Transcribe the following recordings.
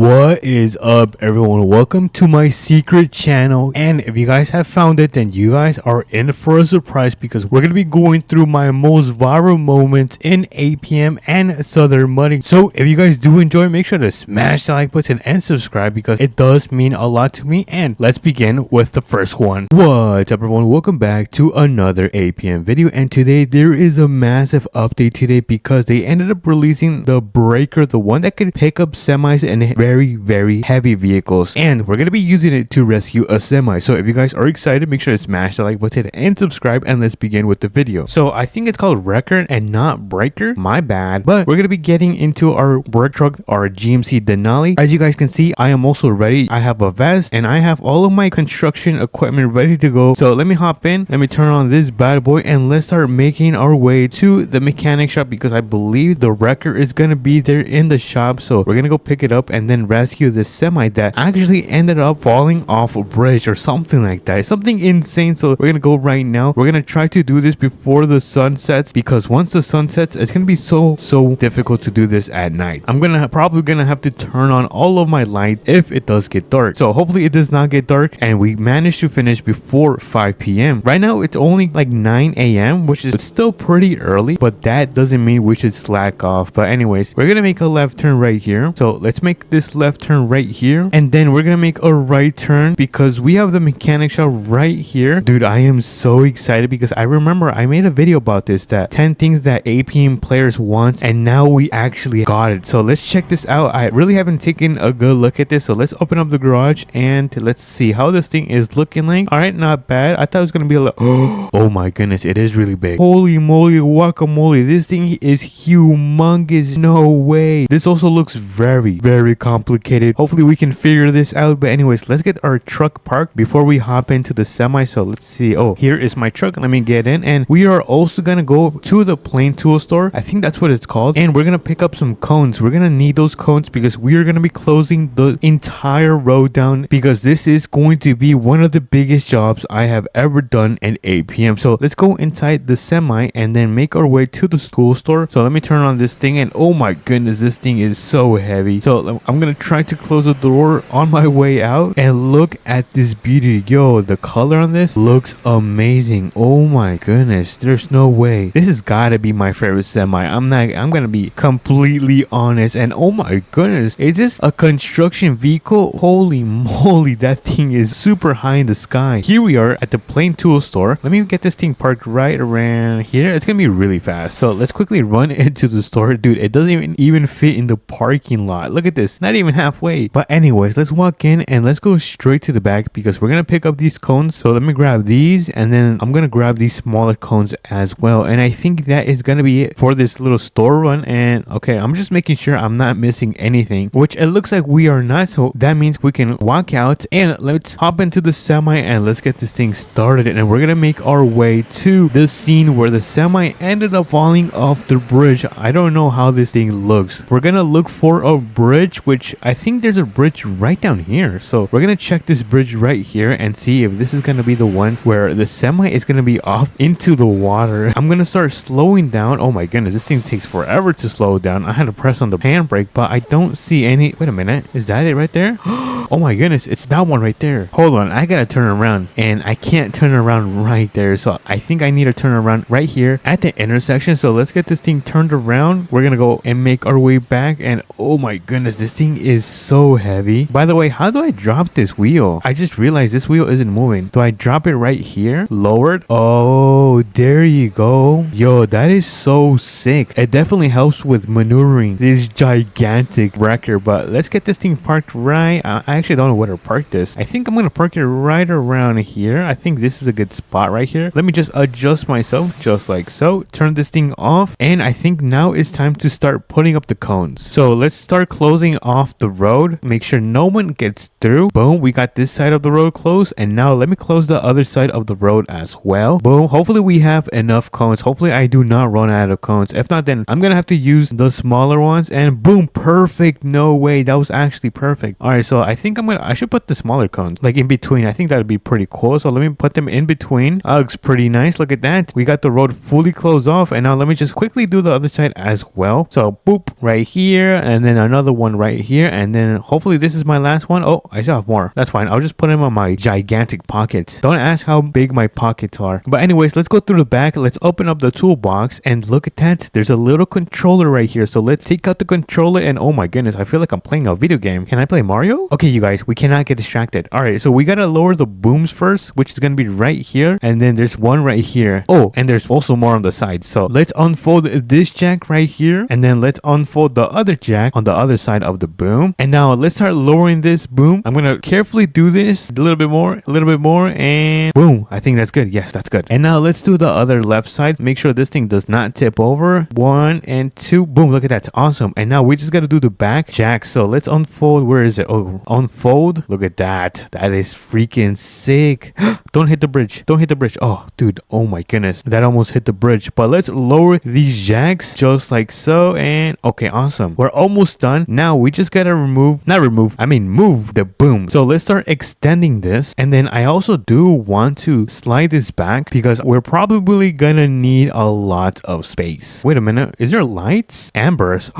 What is up, everyone? Welcome to my secret channel, and if you guys have found it, then you guys are in for a surprise because we're gonna be going through my most viral moments in APM and Southern Mudding. So if you guys do enjoy, make sure to smash the like button and subscribe because it does mean a lot to me. And let's begin with the first one. What's up, everyone? Welcome back to another APM video, and today there is a massive update today because they ended up releasing the breaker, the one that could pick up semis and very heavy vehicles, and we're gonna be using it to rescue a semi. So if you guys are excited, make sure to smash the like button and subscribe, and let's begin with the video. So I think it's called Wrecker and not Breaker, my bad, but we're gonna be getting into our work truck, our GMC Denali. As you guys can see, I am also ready. I have a vest and I have all of my construction equipment ready to go. So let me hop in, let me turn on this bad boy, and let's start making our way to the mechanic shop because I believe the Wrecker is gonna be there in the shop. So we're gonna go pick it up and then rescue this semi that actually ended up falling off a bridge or something like that. It's something insane. So we're gonna go right now. We're gonna try to do this before the sun sets because once the sun sets, it's gonna be so difficult to do this at night. I'm probably gonna have to turn on all of my light if it does get dark. So hopefully it does not get dark and we managed to finish before 5 p.m. Right now it's only like 9 a.m. which is still pretty early, but that doesn't mean we should slack off. But anyways, we're gonna make a left turn right here. So let's make this left turn right here, and then we're gonna make a right turn because we have the mechanic shop right here. Dude, I am so excited because I remember I made a video about this, that 10 things that APM players want, and now we actually got it. So let's check this out. I really haven't taken a good look at this, so let's open up the garage and let's see how this thing is looking like. All right, not bad. I thought it was gonna be a little oh my goodness, it is really big. Holy moly guacamole, this thing is humongous. No way. This also looks very complicated. Hopefully we can figure this out. But anyways, let's get our truck parked before we hop into the semi. So let's see. Oh, here is my truck. Let me get in, and we are also gonna go to the plane tool store. I think that's what it's called, and we're gonna pick up some cones. We're gonna need those cones because we are gonna be closing the entire road down because this is going to be one of the biggest jobs I have ever done in APM. So let's go inside the semi and then make our way to the tool store. So let me turn on this thing, and oh my goodness, this thing is so heavy. So I'm gonna try to close the door on my way out, and look at this beauty. Yo, the color on this looks amazing. Oh my goodness, there's no way. This has gotta be my favorite semi. I'm gonna be completely honest, and oh my goodness, is this a construction vehicle? Holy moly, that thing is super high in the sky. Here we are at the plane tool store. Let me get this thing parked right around here. It's gonna be really fast, so let's quickly run into the store. Dude, it doesn't even fit in the parking lot. Look at this, not even halfway. But anyways, let's walk in and let's go straight to the back because we're gonna pick up these cones. So let me grab these, and then I'm gonna grab these smaller cones as well. And I think that is gonna be it for this little store run. And okay, I'm just making sure I'm not missing anything, which it looks like we are not. So that means we can walk out and let's hop into the semi and let's get this thing started. And we're gonna make our way to the scene where the semi ended up falling off the bridge. I don't know how this thing looks. We're gonna look for a bridge, which I think there's a bridge right down here. So we're gonna check this bridge right here and see if this is gonna be the one where the semi is gonna be off into the water. I'm gonna start slowing down. Oh my goodness, this thing takes forever to slow down. I had to press on the handbrake, but I don't see any. Wait a minute, is that it right there? Oh my goodness, it's that one right there. Hold on, I gotta turn around, and I can't turn around right there. So I think I need to turn around right here at the intersection. So let's get this thing turned around. We're gonna go and make our way back, and oh my goodness, this thing is so heavy. By the way, how do I drop this wheel? I just realized this wheel isn't moving. Do I drop it right here? Lowered? Oh, there you go. Yo, that is so sick. It definitely helps with maneuvering this gigantic wrecker. But let's get this thing parked right. I actually don't know where to park this. I think I'm gonna park it right around here. I think this is a good spot right here. Let me just adjust myself just like so. Turn this thing off, and I think now it's time to start putting up the cones. So let's start closing off the road. Make sure no one gets through. Boom, we got this side of the road closed, and now let me close the other side of the road as well. Boom, hopefully we have enough cones. Hopefully I do not run out of cones. If not, then I'm gonna have to use the smaller ones. And boom, perfect. No way, that was actually perfect. All right, so I think think I should put the smaller cones like in between. I think that would be pretty cool. So let me put them in between. Looks pretty nice. Look at that. We got the road fully closed off. And now let me just quickly do the other side as well. So boop right here, and then another one right here, and then hopefully this is my last one. Oh, I still have more. That's fine. I'll just put them on my gigantic pockets. Don't ask how big my pockets are. But anyways, let's go through the back. Let's open up the toolbox and look at that. There's a little controller right here. So let's take out the controller, and oh my goodness, I feel like I'm playing a video game. Can I play Mario? Okay, you guys, we cannot get distracted. All right, so we gotta lower the booms first, which is gonna be right here, and then there's one right here. Oh, and there's also more on the side. So let's unfold this jack right here, and then let's unfold the other jack on the other side of the boom. And now let's start lowering this boom. I'm gonna carefully do this a little bit more, and boom. I think that's good. Yes, that's good. And now let's do the other left side. Make sure this thing does not tip over. 1 and 2. Boom. Look at that. Awesome. And now we just gotta do the back jack. So let's unfold. Where is it? Oh, unfold. Look at that. That is freaking sick. Don't hit the bridge. Don't hit the bridge. Oh, dude. Oh my goodness. That almost hit the bridge. But let's lower these jacks just like so. And okay, awesome. We're almost done. Now we just gotta move the boom. So let's start extending this. And then I also do want to slide this back because we're probably gonna need a lot of space. Wait a minute. Is there lights? Ambers.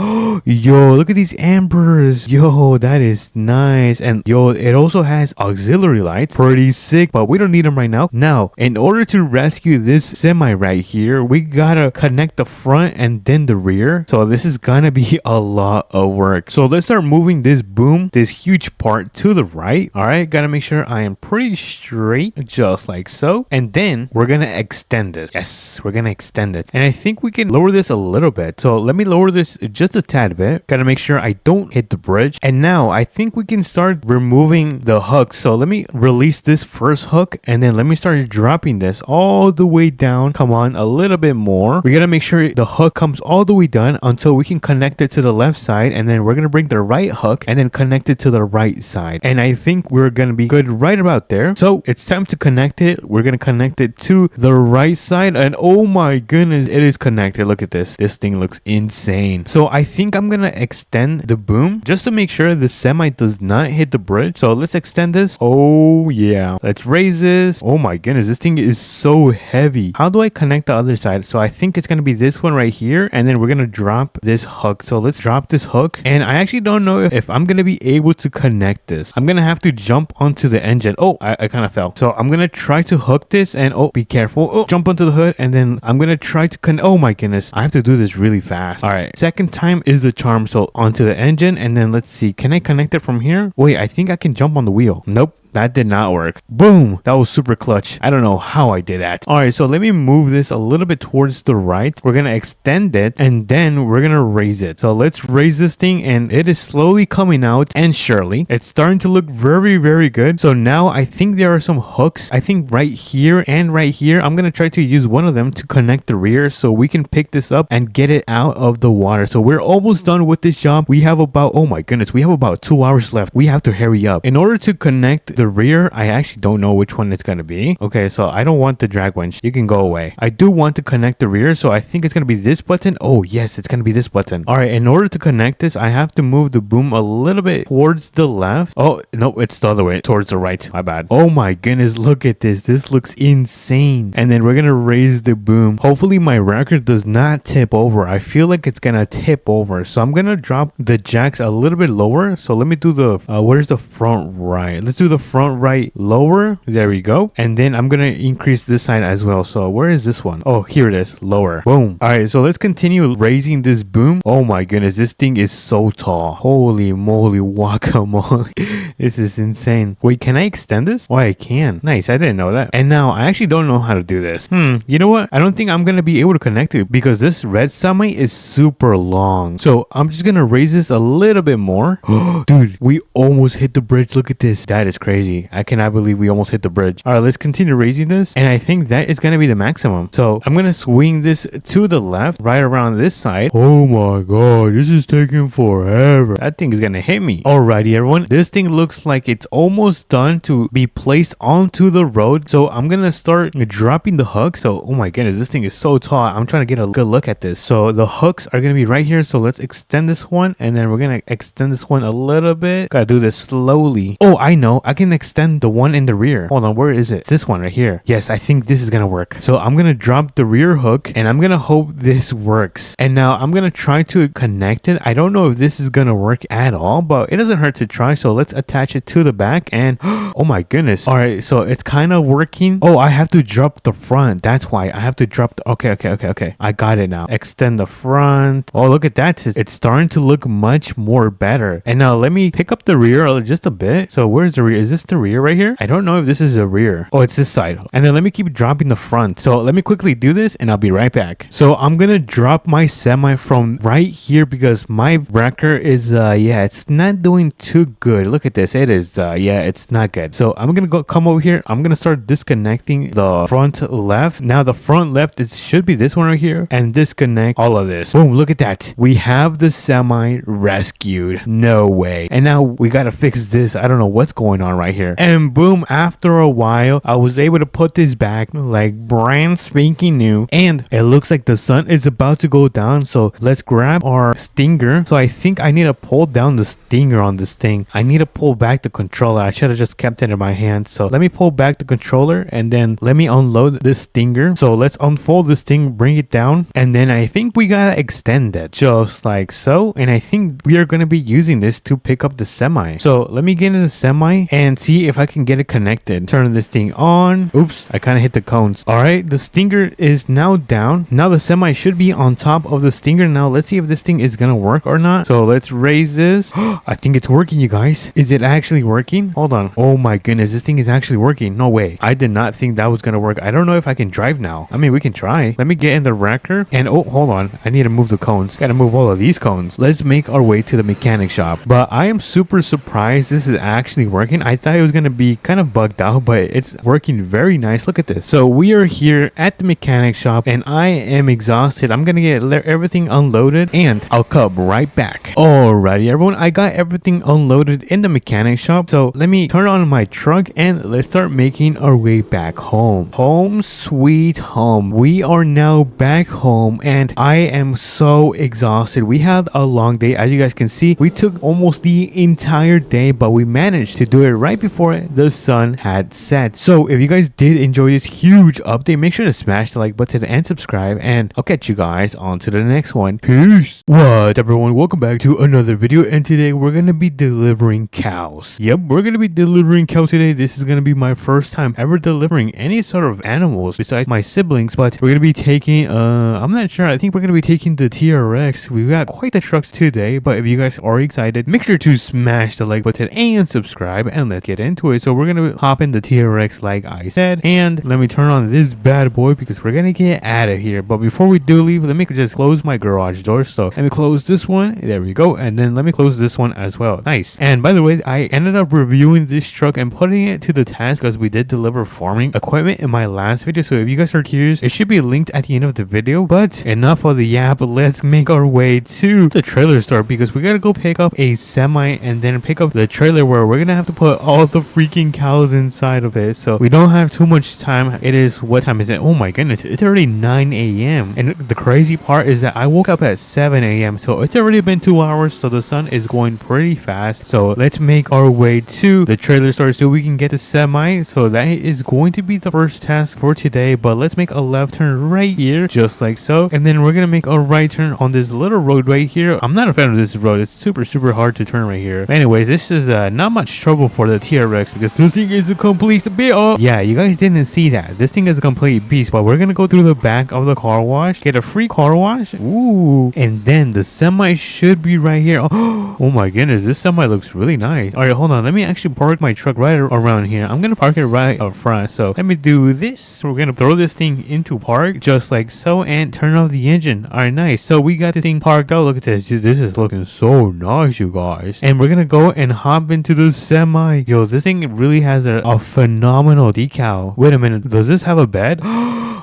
Yo, look at these ambers. Yo, that is nice. And yo, it also has auxiliary lights. Pretty sick, but we don't need them right now. Now, in order to rescue this semi right here, we gotta connect the front and then the rear. So this is gonna be a lot of work. So let's start moving this boom, this huge part to the right. All right, gotta make sure I am pretty straight, just like so. And then we're gonna extend this. Yes, we're gonna extend it. And I think we can lower this a little bit. So let me lower this just a tad bit. Gotta make sure I don't hit the bridge. And now I think we can start removing the hooks. So let me release this first hook, and then let me start dropping this all the way down. Come on, a little bit more. We gotta make sure the hook comes all the way down until we can connect it to the left side, and then we're gonna bring the right hook and then connect it to the right side. And I think we're gonna be good right about there. So it's time to connect it. We're gonna connect it to the right side, and oh my goodness, it is connected. Look at this. This thing looks insane. So I think I'm gonna extend the boom just to make sure the semi does not hit the bridge. So let's extend this. Oh yeah, let's raise this. Oh my goodness, this thing is so heavy. How do I connect the other side? So I think it's gonna be this one right here, and then we're gonna drop this hook. So let's drop this hook, and I actually don't know if I'm gonna be able to connect this. I'm gonna have to jump onto the engine. Oh, I kind of fell. So I'm gonna try to hook this, and oh, be careful. Oh, jump onto the hood, and then I'm gonna try to connect. Oh my goodness, I have to do this really fast. All right, second time is the charm. So onto the engine, and then let's see, can I connect it from here? Wait, I think I can jump on the wheel. Nope. That did not work. Boom. That was super clutch. I don't know how I did that. All right, so let me move this a little bit towards the right. We're going to extend it, and then we're going to raise it. So let's raise this thing, and it is slowly coming out, and surely it's starting to look very, very good. So now I think there are some hooks. I think right here and right here, I'm going to try to use one of them to connect the rear so we can pick this up and get it out of the water. So we're almost done with this job. We have about, oh my goodness, we have about 2 hours left. We have to hurry up. In order to connect the rear, I actually don't know which one it's going to be. Okay, so I don't want the drag winch. You can go away. I do want to connect the rear, so I think it's going to be this button. Oh yes, it's going to be this button. All right, in order to connect this, I have to move the boom a little bit towards the left. Oh no, it's the other way, towards the right. My bad. Oh my goodness, look at this. This looks insane. And then we're going to raise the boom. Hopefully my record does not tip over. I feel like it's going to tip over, so I'm going to drop the jacks a little bit lower. So let me do the where's the front right? Let's do the front right lower. There we go. And then I'm gonna increase this side as well. So where is this one? Oh, here it is. Lower. Boom. All right, so let's continue raising this boom. Oh my goodness, this thing is so tall. Holy moly, guacamole. This is insane. Wait, can I extend this? Oh, I can. Nice, I didn't know that. And now I actually don't know how to do this. You know what? I don't think I'm gonna be able to connect it because this red semi is super long. So I'm just gonna raise this a little bit more. Dude, we almost hit the bridge. Look at this. That is crazy. I cannot believe we almost hit the bridge. All right, let's continue raising this. And I think that is going to be the maximum. So I'm going to swing this to the left, right around this side. Oh my God, this is taking forever. That thing is going to hit me. Alrighty, everyone. This thing looks looks like it's almost done to be placed onto the road. So I'm gonna start dropping the hook. So oh my goodness, this thing is so tall. I'm trying to get a good look at this. So the hooks are gonna be right here. So let's extend this one, and then we're gonna extend this one a little bit. Gotta do this slowly. Oh, I know, I can extend the one in the rear. Hold on, where is it? It's this one right here. Yes, I think this is gonna work. So I'm gonna drop the rear hook, and I'm gonna hope this works. And now I'm gonna try to connect it. I don't know if this is gonna work at all, but it doesn't hurt to try. So let's attach it to the back, and oh my goodness. All right, so it's kind of working. Oh, I have to drop the front. That's why I have to drop the okay. I got it now. Extend the front. Oh, look at that. It's starting to look much more better. And now let me pick up the rear just a bit. So where's the rear? Is this the rear right here? I don't know if this is the rear. Oh, it's this side. And then let me keep dropping the front. So let me quickly do this, and I'll be right back. So I'm gonna drop my semi from right here because my wrecker is yeah, it's not doing too good. Look at this. It is yeah, it's not good. So I'm gonna come over here. I'm gonna start disconnecting the front left. Now the front left, it should be this one right here, and disconnect all of this. Boom, look at that. We have the semi rescued. No way. And now we gotta fix this. I don't know what's going on right here. And boom, after a while, I was able to put this back like brand spanking new, and it looks like the sun is about to go down. So let's grab our stinger. So I think I need to pull down the stinger on this thing. I need to pull back the controller. I should have just kept it in my hand. So let me pull back the controller, and then let me unload this stinger. So let's unfold this thing, bring it down, and then I think we gotta extend it just like so. And I think we are gonna be using this to pick up the semi. So let me get into the semi and see if I can get it connected. Turn this thing on. Oops, I kind of hit the cones. All right, the stinger is now down. Now the semi should be on top of the stinger. Now let's see if this thing is gonna work or not. So let's raise this. I think it's working, you guys. Is it actually working? Hold on. Oh my goodness, this thing is actually working. No way. I did not think that was gonna work. I don't know if I can drive now. I mean, we can try. Let me get in the wrecker, and oh, hold on. I need to move the cones. Gotta move all of these cones. Let's make our way to the mechanic shop. But I am super surprised this is actually working. I thought it was gonna be kind of bugged out, but it's working very nice. Look at this. So we are here at the mechanic shop, and I am exhausted. I'm gonna get everything unloaded, and I'll come right back. Alrighty, everyone. I got everything unloaded in the mechanic shop. So let me turn on my truck, and let's start making our way back home. Home sweet home. We are now back home, and I am so exhausted. We had a long day. As you guys can see, we took almost the entire day, but we managed to do it right before the sun had set. So if you guys did enjoy this huge update, make sure to smash the like button and subscribe, and I'll catch you guys on to the next one. Peace. What everyone, welcome back to another video, and today we're gonna be delivering cows. Yep, we're gonna be delivering cows today. This is gonna be my first time ever delivering any sort of animals besides my siblings, but we're gonna be taking I'm not sure. I think we're gonna be taking the TRX. We've got quite the trucks today, but if you guys are excited, make sure to smash the like button and subscribe, and let's get into it. So we're gonna hop in the TRX like I said, and let me turn on this bad boy because we're gonna get out of here. But before we do leave, let me just close my garage door. So let me close this one. There we go. And then let me close this one as well. Nice. And by the way, I ended up reviewing this truck and putting it to the test because we did deliver farming equipment in my last video. So if you guys are curious, it should be linked at the end of the video. But enough of the yap. Let's make our way to the trailer store because we gotta go pick up a semi and then pick up the trailer where we're gonna have to put all the freaking cows inside of it. So we don't have too much time. It is, what time is it? Oh my goodness, it's already 9 a.m. And the crazy part is that I woke up at 7 a.m. So it's already been 2 hours. So the sun is going pretty fast. So let's make our way to the trailer store so we can get the semi. So that is going to be the first task for today. But let's make a left turn right here, just like so. And then we're gonna make a right turn on this little road right here. I'm not a fan of this road. It's super hard to turn right here. But anyways, this is not much trouble for the TRX because this thing is a complete beast. Oh yeah, you guys didn't see that. This thing is a complete beast. But we're gonna go through the back of the car wash, get a free car wash. Ooh, and then the semi should be right here. Oh my goodness, this semi looks really nice. All right, hold on. Let me actually park my truck right around here. I'm gonna park it right up front. So let me do this. We're gonna throw this thing into park just like so, and turn off the engine. All right, nice. So we got this thing parked out. Look at this. This is looking so nice, you guys. And we're gonna go and hop into the semi. Yo, this thing really has a phenomenal decal. Wait a minute, does this have a bed?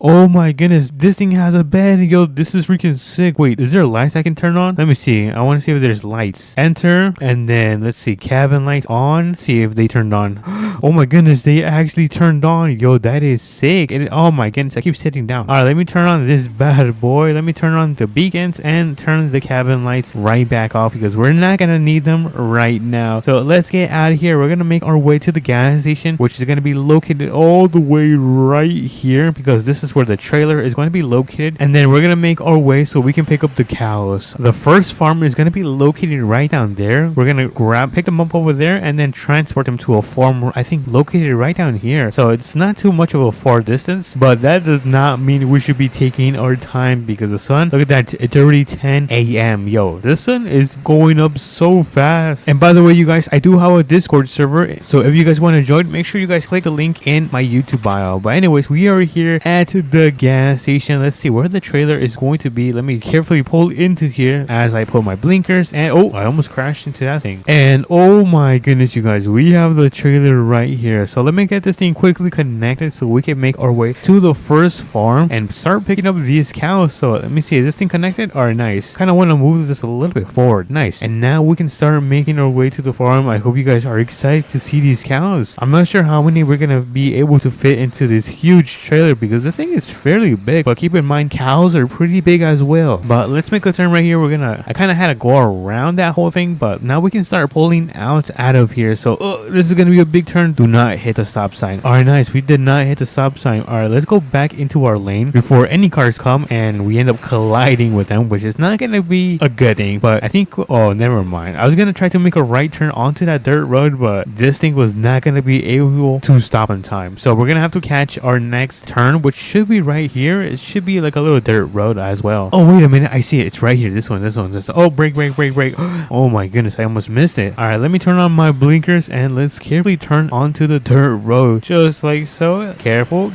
Oh my goodness, this thing has a bed. Yo, this is freaking sick. Wait, is there lights I can turn on? Let me see. I want to see if there's lights. Enter, and then let's see, cabin lights on. See if they turned on. Oh my goodness, they actually turned on. Yo, that is sick. Oh my goodness, I keep sitting down. All right, let me turn on this bad boy. Let me turn on the beacons and turn the cabin lights right back off because we're not gonna need them right now. So let's get out of here. We're gonna make our way to the gas station, which is gonna be located all the way right here because this is where the trailer is going to be located. And then we're gonna make our way so we can pick up the cows. The first farm is gonna be located right down there. We're gonna pick them up over there and then transport them to a farm, I think located right down here. So it's not too much of a far distance, but that does not mean we should be taking our time because the sun, look at that, it's already 10 a.m. Yo, the sun is going up so fast. And by the way, you guys, I do have a Discord server, so if you guys want to join, make sure you guys click the link in my YouTube bio. But anyways, we are here at the gas station. Let's see where the trailer is going to be. Let me carefully pull into here as I put my blinkers, and oh, I almost crashed into that thing. And oh my goodness, you guys, we have the trailer right here. So let me get this thing quickly connected so we can make our way to the first farm and start picking up these cows. So let me see, is this thing connected? All right, nice. Kind of want to move this a little bit forward. Nice. And now we can start making our way to the farm. I hope you guys are excited to see these cows. I'm not sure how many we're gonna be able to fit into this huge trailer because this thing is fairly big, but keep in mind cows are pretty big as well. But let's make a turn right here. I kind of had to go around that whole thing, but now we can start pulling out of here. So this is gonna be a big turn. Do not hit the stop sign. All right, nice. We did not hit the stop sign. All right, let's go back into our lane before any cars come and we end up colliding with them, which is not gonna be a good thing. But I think, oh, never mind. I was gonna try to make a right turn onto that dirt road, but this thing was not gonna be able to stop in time. So we're gonna have to catch our next turn, which should be right here. It should be like a little dirt road as well. Oh, wait a minute. I see it. It's right here. This one. Oh, brake. Oh my goodness. I almost missed it. All right, let me turn on my blinkers and let's carefully turn onto the dirt road. Just like so. Careful.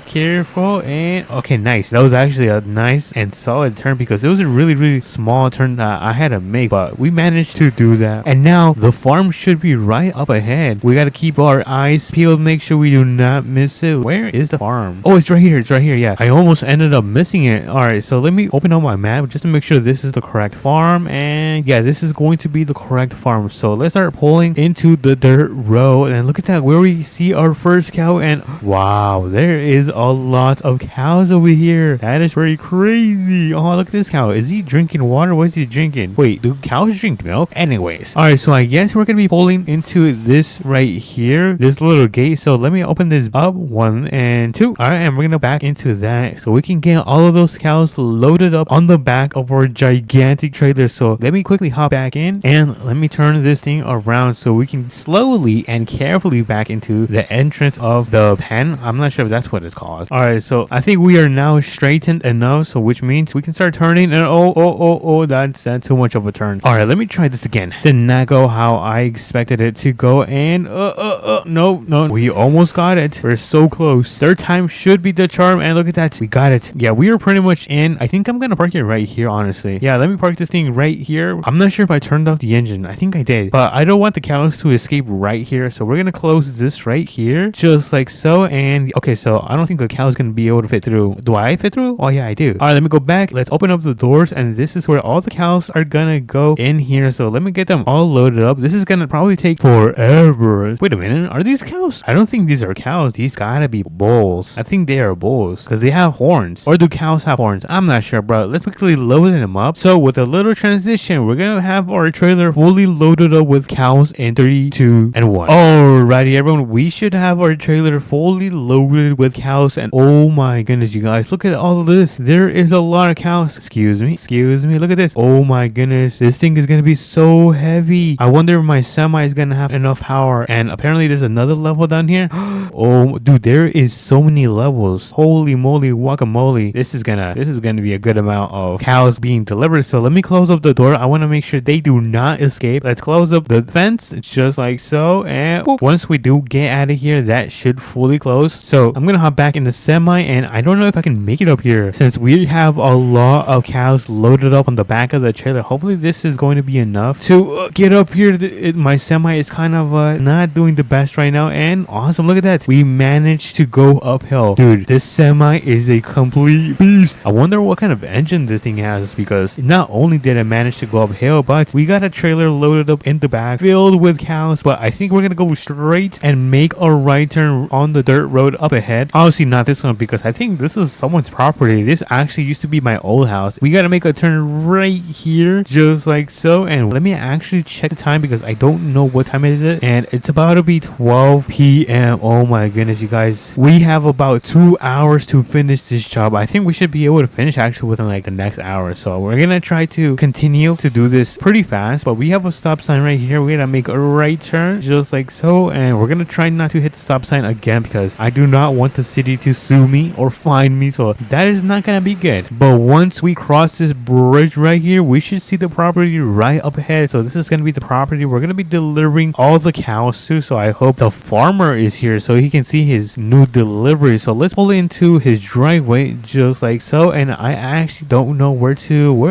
And okay, nice. That was actually a nice and solid turn because it was a really small turn that I had to make, but we managed to do that. And now the farm should be right up ahead. We got to keep our eyes peeled, make sure we do not miss it. Where is the farm? Oh, it's right here. Yeah, I almost ended up missing it. All right, so let me open up my map just to make sure this is the correct farm. And yeah, this is going to be the correct farm. So let's start pulling into the dirt road and look at that, where we see our first cow. And wow, there is a lot of cows over here. That is very crazy. Oh, look at this cow. Is he drinking water? What is he drinking? Wait, do cows drink milk? Anyways, all right, so I guess we're gonna be pulling into this right here, this little gate. So let me open this up, 1 and 2. All right, and we're gonna back into that so we can get all of those cows loaded up on the back of our gigantic trailer. So let me quickly hop back in and let me turn this thing around so we can slowly and carefully back into the entrance of the pen. I'm not sure if that's what it's called. All right, so I think we are now straightened enough, so which means we can start turning. And oh, that's too much of a turn. All right, let me try this again. Did not go how I expected it to go. And no, we almost got it. We're so close. Third time should be the charm. And look at that, we got it. Yeah, we are pretty much in. I think I'm gonna park it right here, honestly. Yeah, let me park this thing right here. I'm not sure if I turned off the engine. I think I did, but I don't want the cows to escape right here, so we're gonna close this right here just like so. And okay, so I don't think the cow's gonna be able to fit through. Do I fit through? Oh yeah, I do. All right, let me go back. Let's open up the doors, and this is where all the cows are gonna go in here. So let me get them all loaded up. This is gonna probably take forever. Wait a minute, are these cows? I don't think these are cows. These gotta be bulls. I think they are bulls because they have horns. Or do cows have horns? I'm not sure, bro. Let's quickly load them up. So with a little transition, we're gonna have our trailer fully loaded up with cows in 3, 2, and 1. Alrighty, everyone, we should have our trailer fully loaded with cows. And oh my goodness, you guys, look at all of this. There is a lot of cows. Excuse me, look at this. Oh my goodness, this thing is gonna be so heavy. I wonder if my semi is gonna have enough power. And apparently there's another level down here. Oh dude, there is so many levels. Holy moly guacamole. This is gonna be a good amount of cows being delivered. So let me close up the door. I want to make sure they do not escape. Let's close up the fence just like so. And once we do get out of here, that should fully close. So I'm gonna hop back in the semi, and I don't know if I can make it up here since we have a lot of cows loaded up on the back of the trailer. Hopefully this is going to be enough to get up here. My semi is kind of not doing the best right now. And awesome, look at that, we managed to go uphill. Dude, this semi guy is a complete beast. I wonder what kind of engine this thing has, because not only did it manage to go uphill, but we got a trailer loaded up in the back filled with cows. But I think we're gonna go straight and make a right turn on the dirt road up ahead. Obviously not this one, because I think this is someone's property. This actually used to be my old house. We gotta make a turn right here, just like so. And let me actually check the time, because I don't know what time it is, and it's about to be 12 p.m. Oh my goodness, you guys, we have about 2 hours to finish this job. I think we should be able to finish actually within like the next hour. So we're gonna try to continue to do this pretty fast. But we have a stop sign right here. We're gonna make a right turn just like so, and we're gonna try not to hit the stop sign again, because I do not want the city to sue me or fine me. So that is not gonna be good. But once we cross this bridge right here, we should see the property right up ahead. So this is gonna be the property we're gonna be delivering all the cows to. So I hope the farmer is here so he can see his new delivery. So let's pull into his driveway just like so. And I actually don't know where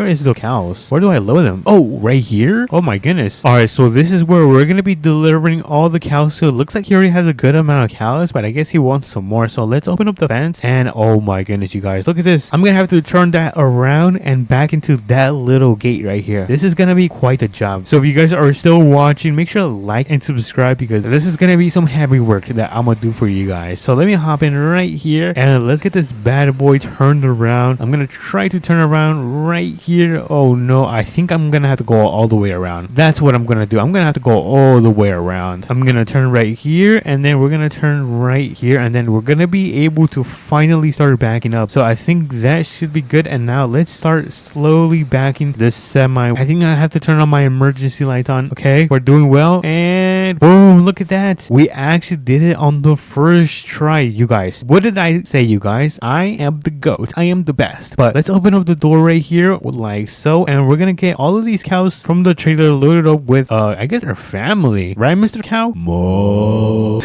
is the cows? Where do I load them? Oh, right here. Oh my goodness. All right, so this is where we're gonna be delivering all the cows to. It looks like he already has a good amount of cows, but I guess he wants some more. So let's open up the fence, and oh my goodness, you guys, look at this. I'm gonna have to turn that around and back into that little gate right here. This is gonna be quite a job. So if you guys are still watching, make sure to like and subscribe, because this is gonna be some heavy work that I'm gonna do for you guys. So let me hop in right here, and let's get this bad boy turned around. I'm gonna try to turn around right here. Oh no, I think I'm gonna have to go all the way around. That's what I'm gonna do. I'm gonna have to go all the way around. I'm gonna turn right here, and then we're gonna turn right here, and then we're gonna be able to finally start backing up. So I think that should be good. And now let's start slowly backing this semi. I think I have to turn on my emergency lights on. Okay, we're doing well, and boom, look at that. We actually did it on the first try, you guys. What did I say, you guys? I am the GOAT. I am the best. But let's open up the door right here like so, and we're gonna get all of these cows from the trailer loaded up with I guess their family, right, Mr. Cow? Mo.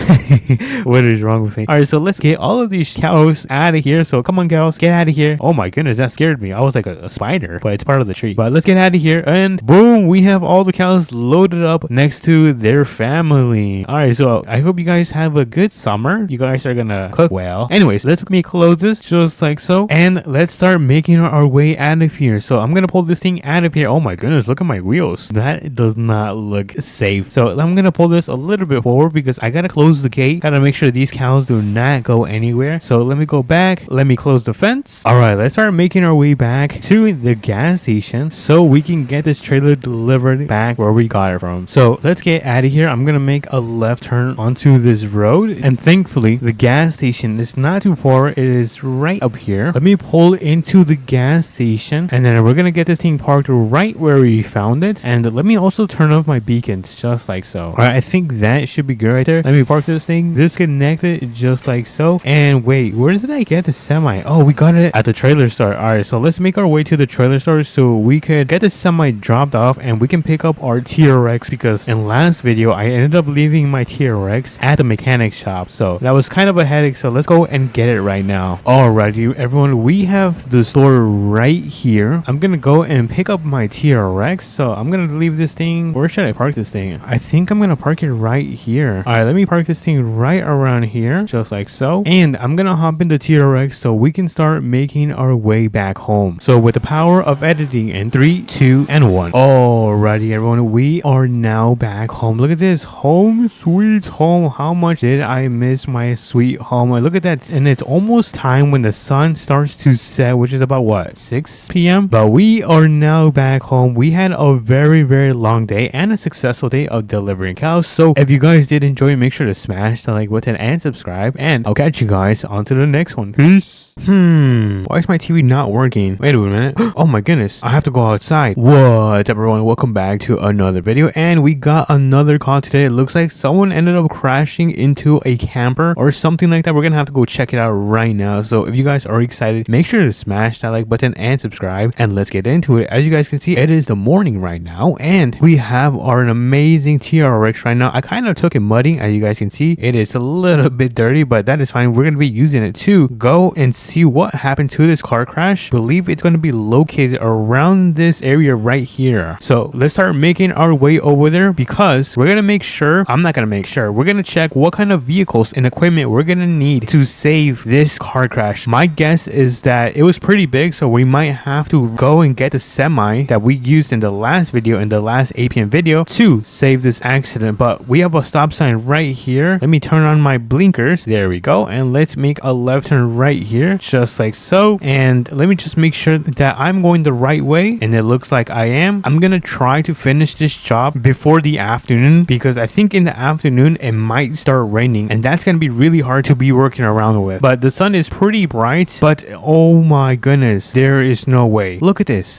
What is wrong with me? All right, so let's get all of these cows out of here. So come on, cows, get out of here. Oh my goodness, that scared me. I was like a spider, but it's part of the tree. But let's get out of here, and boom, we have all the cows loaded up next to their family. All right, so I hope you guys have a good summer. You guys are gonna cook well. Anyways, let me close this just like so, and let's start making our way out of here. So I'm gonna pull this thing out of here. Oh my goodness, look at my wheels. That does not look safe. So I'm gonna pull this a little bit forward, because I gotta close the gate. Gotta make sure these cows do not go anywhere. So let me go back. Let me close the fence. All right, let's start making our way back to the gas station so we can get this trailer delivered back where we got it from. So let's get out of here. I'm gonna make a left turn onto this road, and thankfully the gas station is not too far. It is right up here. Let me pull into the gas station, and then we're gonna get this thing parked right where we found it. And let me also turn off my beacons just like so. All right, I think that should be good right there. Let me park this thing, disconnect it just like so. And wait, where did I get the semi? Oh, we got it at the trailer store. All right, so let's make our way to the trailer store so we could get the semi dropped off, and we can pick up our TRX, because in last video I ended up leaving my TRX at the mechanic shop. So that was kind of a headache. So let's go and get it right now. Alrighty, everyone, we have the store right here. I'm gonna go and pick up my TRX. So I'm gonna leave this thing. Where should I park this thing? I think I'm gonna park it right here. All right, let me park this thing right around here, just like so. And I'm gonna hop in the TRX so we can start making our way back home. So with the power of editing in 3, 2, and 1. Alrighty, everyone, we are now back home. Look at this, home sweet home. How much did I miss my sweet home? Look at that, and it's almost time when the sun starts to set, which is about what, 6 p.m. But we are now back home. We had a very long day and a successful day of delivering cows. So if you guys did enjoy, make sure to smash the like button and subscribe, and I'll catch you guys on to the next one. Peace. Why is my TV not working? Wait a minute. Oh my goodness, I have to go outside. What, everyone, welcome back to another video, and we got another call today. It looks like someone ended up crashing into a camper or something like that. We're gonna have to go check it out right now. So if you guys are excited, make sure to smash that like button and subscribe, and let's get into it. As you guys can see, it is the morning right now, and we have our amazing TRX right now. I kind of took it mudding. As you guys can see, it is a little bit dirty, but that is fine. We're gonna be using it to go and see what happened to this car crash. Believe it's going to be located around this area right here. So let's start making our way over there, because we're going to make sure, I'm not going to make sure, we're going to check what kind of vehicles and equipment we're going to need to save this car crash. My guess is that it was pretty big, so we might have to go and get the semi that we used in the last video, in the last APM video, to save this accident. But we have a stop sign right here. Let me turn on my blinkers. There we go. And let's make a left turn right here, just like so. And let me just make sure that I'm going the right way, and it looks like I am. I'm gonna try to finish this job before the afternoon, because I think in the afternoon it might start raining, and that's gonna be really hard to be working around with. But the sun is pretty bright, but oh my goodness, there is no way. Look at this.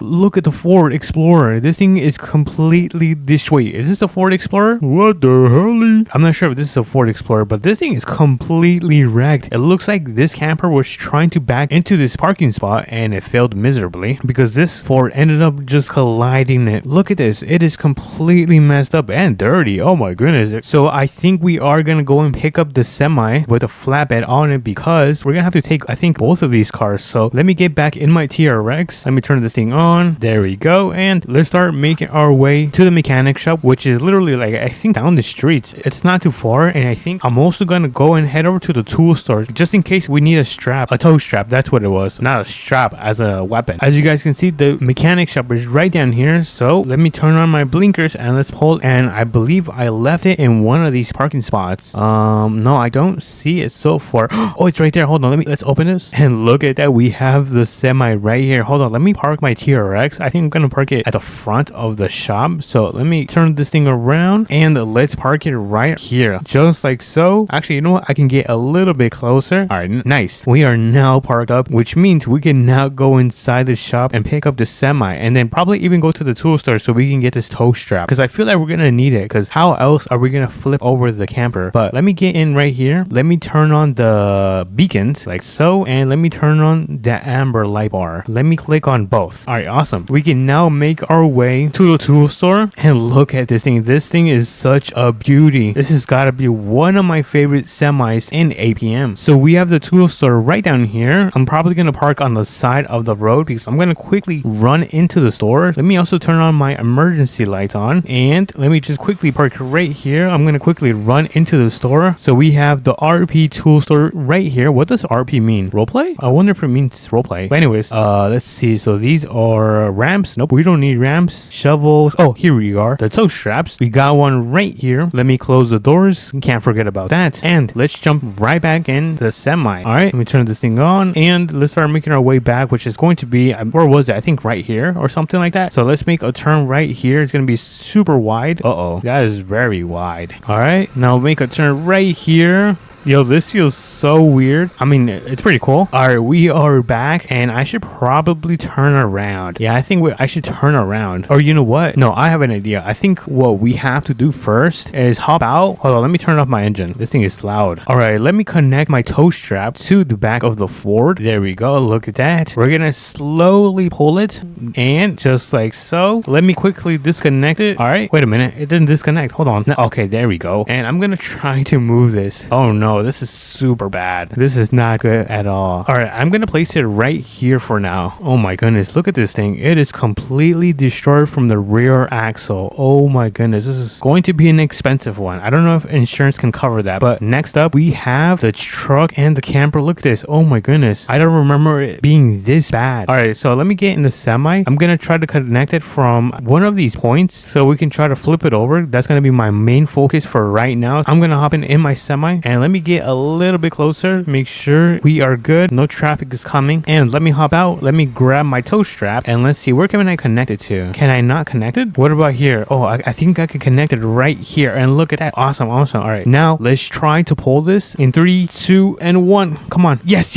Look at the Ford Explorer. This thing is completely destroyed. Is this the Ford Explorer? What the hell? I'm not sure if this is a Ford Explorer, but this thing is completely wrecked. It looks like this camper was trying to back into this parking spot, and it failed miserably because this Ford ended up just colliding it. Look at this. It is completely messed up and dirty. Oh my goodness. So I think we are gonna go and pick up the semi with a flatbed on it, because we're gonna have to take, I think, both of these cars. So let me get back in my TRX. Let me turn this thing on. There we go. And let's start making our way to the mechanic shop, which is literally like, I think, down the streets. It's not too far. And I think I'm also gonna go and head over to the tool store just in case we need a strap, a tow strap. That's what it was, not a strap as a weapon. As you guys can see, the mechanic shop is right down here. So let me turn on my blinkers and let's pull. And I believe I left it in one of these parking spots. No, I don't see it so far. Oh, it's right there. Hold on, let's open this and look at that. We have the semi right here. Hold on, let me park my TRX. I think I'm gonna park it at the front of the shop. So let me turn this thing around and let's park it right here, just like so. Actually, you know what, I can get a little bit closer. All right, nice. We are now parked up, which means we can now go inside the shop and pick up the semi, and then probably even go to the tool store so we can get this tow strap, because I feel like we're gonna need it, because how else are we gonna flip over the camper? But let me get in right here. Let me turn on the beacons like so, and let me turn on the amber light bar. Let me click on both. All right, awesome. We can now make our way to the tool store, and look at this thing. This thing is such a beauty. This has got to be one of my favorite semis in APM. So we have the tool store right down here. I'm probably gonna park on the side of the road because I'm gonna quickly run into the store. Let me also turn on my emergency lights on, and let me just quickly park right here. I'm gonna quickly run into the store. So we have the RP tool store right here. What does RP mean? Roleplay? I wonder if it means roleplay. But anyways, let's see. So these are ramps. Nope, we don't need ramps. Shovels. Oh, here we are. The tow straps. We got one right here. Let me close the doors. Can't forget about that. And let's jump right back in the semi. All right, let me turn this thing on, and let's start making our way back, which is going to be, where was it? I think right here or something like that. So let's make a turn right here. It's gonna be super wide. Uh-oh, that is very wide. All right, now make a turn right here. Yo, this feels so weird. I mean, it's pretty cool. All right, we are back, and I should probably turn around. Yeah, I think I should turn around. Or you know what? No, I have an idea. I think what we have to do first is hop out. Hold on, let me turn off my engine. This thing is loud. All right, let me connect my tow strap to the back of the Ford. There we go. Look at that. We're gonna slowly pull it, and just like so. Let me quickly disconnect it. All right, wait a minute. It didn't disconnect. Hold on. Okay, there we go. And I'm gonna try to move this. Oh no. This is super bad. This is not good at all. All right, I'm gonna place it right here for now. Oh my goodness, look at this thing. It is completely destroyed from the rear axle. Oh my goodness, this is going to be an expensive one. I don't know if insurance can cover that. But next up, we have the truck and the camper. Look at this. Oh my goodness, I don't remember it being this bad. All right, so let me get in the semi. I'm gonna try to connect it from one of these points so we can try to flip it over. That's gonna be my main focus for right now. I'm gonna hop in my semi, and let me get a little bit closer, make sure we are good, no traffic is coming, and let me hop out. Let me grab my tow strap, and let's see, where can I connect it to? Can I not connect it? What about here? Oh, I think I can connect it right here, and look at that. Awesome. All right, now let's try to pull this in 3, 2, and 1. Come on. Yes,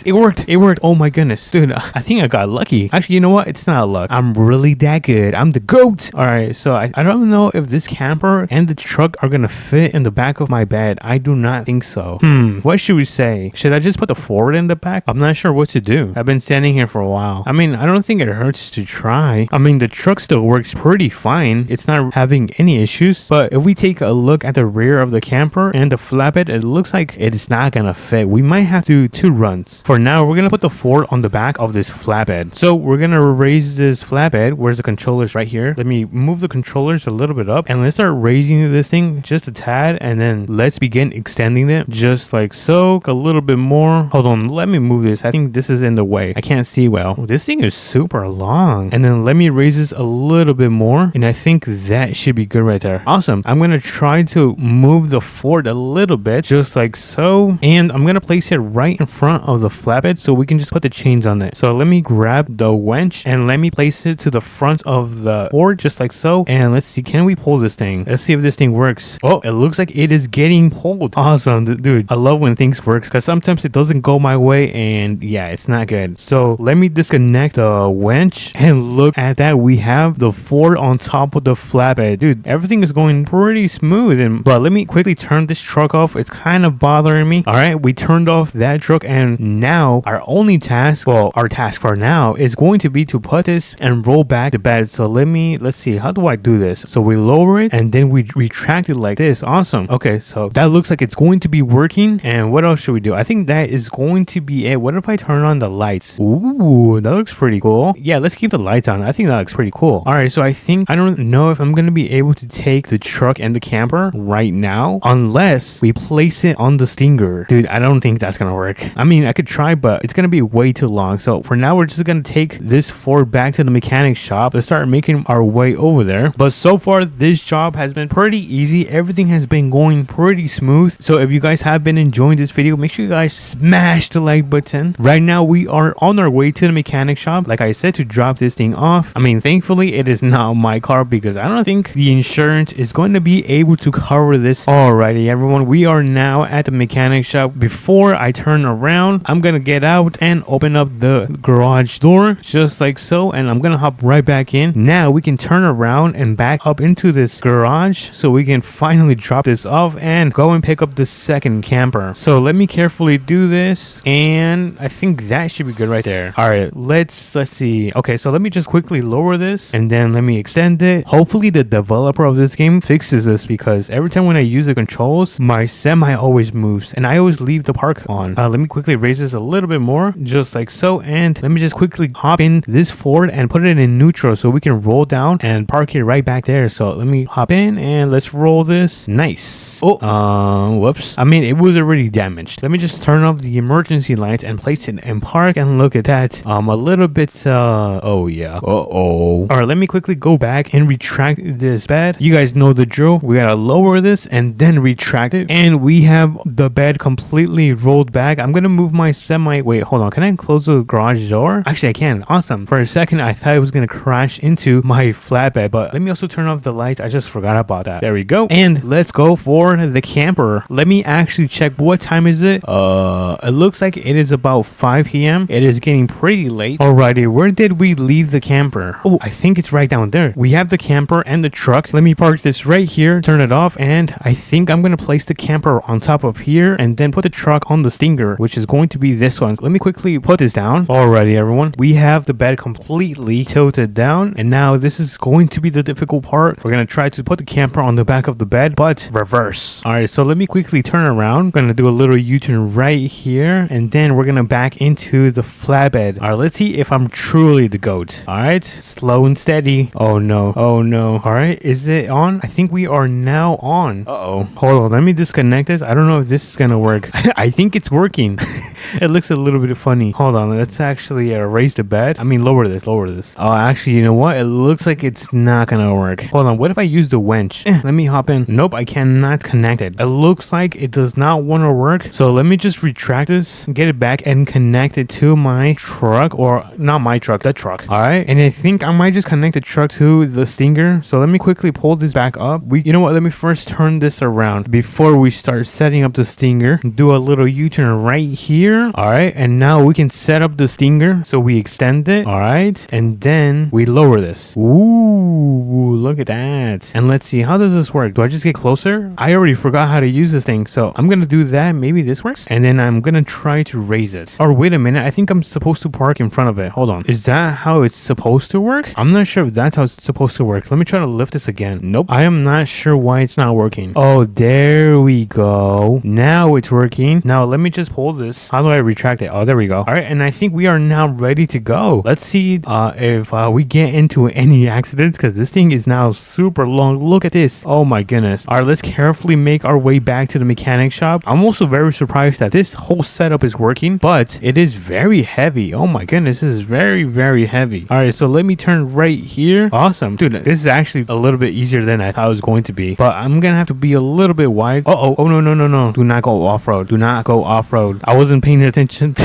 it worked. Oh my goodness, dude, I think I got lucky. Actually, you know what, it's not luck. I'm really that good. I'm the GOAT. All right, so I don't know if this camper and the truck are gonna fit in the back of my bed. I do not think so. so. What should we say? Should I just put the forward in the back? I'm not sure what to do. I've been standing here for a while. I mean, I don't think it hurts to try. I mean, the truck still works pretty fine. It's not having any issues. But if we take a look at the rear of the camper and the flatbed, it looks like it's not gonna fit. We might have to do 2 runs. For now, we're gonna put the forward on the back of this flatbed. So we're gonna raise this flatbed. Where's the controllers? Right here. Let me move the controllers a little bit up and let's start raising this thing just a tad, and then let's begin extending it just like so. A little bit more. Hold on, let me move this. I think this is in the way. I can't see well. Oh, this thing is super long. And then let me raise this a little bit more, and I think that should be good right there. Awesome. I'm gonna try to move the Ford a little bit just like so, and I'm gonna place it right in front of the flatbed so we can just put the chains on it. So let me grab the winch and let me place it to the front of the Ford just like so, and let's see, can we pull this thing? Let's see if this thing works. Oh, it looks like it is getting pulled. Awesome, dude. I love when things work because sometimes it doesn't go my way, and yeah, it's not good. So let me disconnect the winch, and look at that, we have the Ford on top of the flatbed. Dude, everything is going pretty smooth. But let me quickly turn this truck off. It's kind of bothering me. All right, we turned off that truck, and now our only task, well, our task for now is going to be to put this and roll back the bed. So let's see, how do I do this? So we lower it and then we retract it like this. Awesome. Okay, so that looks like it's going to be working. And what else should we do? I think that is going to be it. What if I turn on the lights? Ooh, that looks pretty cool. Yeah, let's keep the lights on. I think that looks pretty cool. All right, so I don't know if I'm gonna be able to take the truck and the camper right now unless we place it on the Stinger. Dude, I don't think that's gonna work. I mean, I could try, but it's gonna be way too long. So for now, we're just gonna take this Ford back to the mechanic shop. Let's start making our way over there. But so far, this job has been pretty easy. Everything has been going pretty smooth. So if you guys have been enjoying this video, make sure you guys smash the like button. Right now, we are on our way to the mechanic shop, like I said, to drop this thing off. I mean, thankfully, it is not my car because I don't think the insurance is going to be able to cover this. Alrighty, everyone, we are now at the mechanic shop. Before I turn around, I'm gonna get out and open up the garage door just like so, and I'm gonna hop right back in. Now we can turn around and back up into this garage so we can finally drop this off and go and pick up the second camper. So let me carefully do this, and I think that should be good right there. All right, let's see. Okay, so let me just quickly lower this and then let me extend it. Hopefully the developer of this game fixes this because every time when I use the controls, my semi always moves and I always leave the park on. Let me quickly raise this a little bit more just like so, and let me just quickly hop in this Ford and put it in neutral so we can roll down and park it right back there. So let me hop in and let's roll this. Nice. Oh, whoops. I mean, it was already damaged. Let me just turn off the emergency lights and place it in park, and look at that. A little bit, oh yeah. All right, let me quickly go back and retract this bed. You guys know the drill. We gotta lower this and then retract it, and we have the bed completely rolled back. I'm gonna move my semi. Wait, hold on. Can I close the garage door? Actually, I can. Awesome. For a second, I thought it was gonna crash into my flatbed, but let me also turn off the lights. I just forgot about that. There we go. And let's go for the camper. Let me actually check what time is it. It looks like it is about 5 p.m. It is getting pretty late. Alrighty, where did we leave the camper? Oh, I think it's right down there. We have the camper and the truck. Let me park this right here, turn it off, and I think I'm gonna place the camper on top of here and then put the truck on the Stinger, which is going to be this one. Let me quickly put this down. Alrighty, everyone, we have the bed completely tilted down, and now this is going to be the difficult part. We're gonna try to put the camper on the back of the bed, but reverse. Alright, so let me quickly turn around. I'm gonna do a little U-turn right here, and then we're gonna back into the flatbed. Alright, let's see if I'm truly the GOAT. Alright, slow and steady. Oh no, oh no. Alright, is it on? I think we are now on. Uh-oh. Hold on, let me disconnect this. I don't know if this is gonna work. I think it's working. It looks a little bit funny. Hold on, let's actually raise the bed. I mean, lower this. Oh, actually, you know what? It looks like it's not gonna work. Hold on, what if I use the winch? Let me hop in. Nope, I cannot connect it. It looks like it does not want to work. So let me just retract this, get it back, and connect it to my truck, or not my truck, the truck. All right, and I think I might just connect the truck to the Stinger. So let me quickly pull this back up. You know what? Let me first turn this around before we start setting up the Stinger. Do a little U-turn right here. All right, and now we can set up the Stinger. So we extend it. All right, and then we lower this. Ooh, look at that. And let's see, how does this work? Do I just get closer? I already forgot how to use this thing. So So I'm gonna do that. Maybe this works. And then I'm gonna try to raise it. Or wait a minute. I think I'm supposed to park in front of it. Hold on. Is that how it's supposed to work? I'm not sure if that's how it's supposed to work. Let me try to lift this again. Nope. I am not sure why it's not working. Oh, there we go. Now it's working. Now let me just pull this. How do I retract it? Oh, there we go. All right. And I think we are now ready to go. Let's see if we get into any accidents, because this thing is now super long. Look at this. Oh my goodness. All right. Let's carefully make our way back to the mechanic shop. I'm also very surprised that this whole setup is working, but it is very heavy. Oh my goodness. This is very, very heavy. All right. So let me turn right here. Awesome. Dude, this is actually a little bit easier than I thought it was going to be, but I'm going to have to be a little bit wide. Oh, no. Do not go off-road. Do not go off-road. I wasn't paying attention.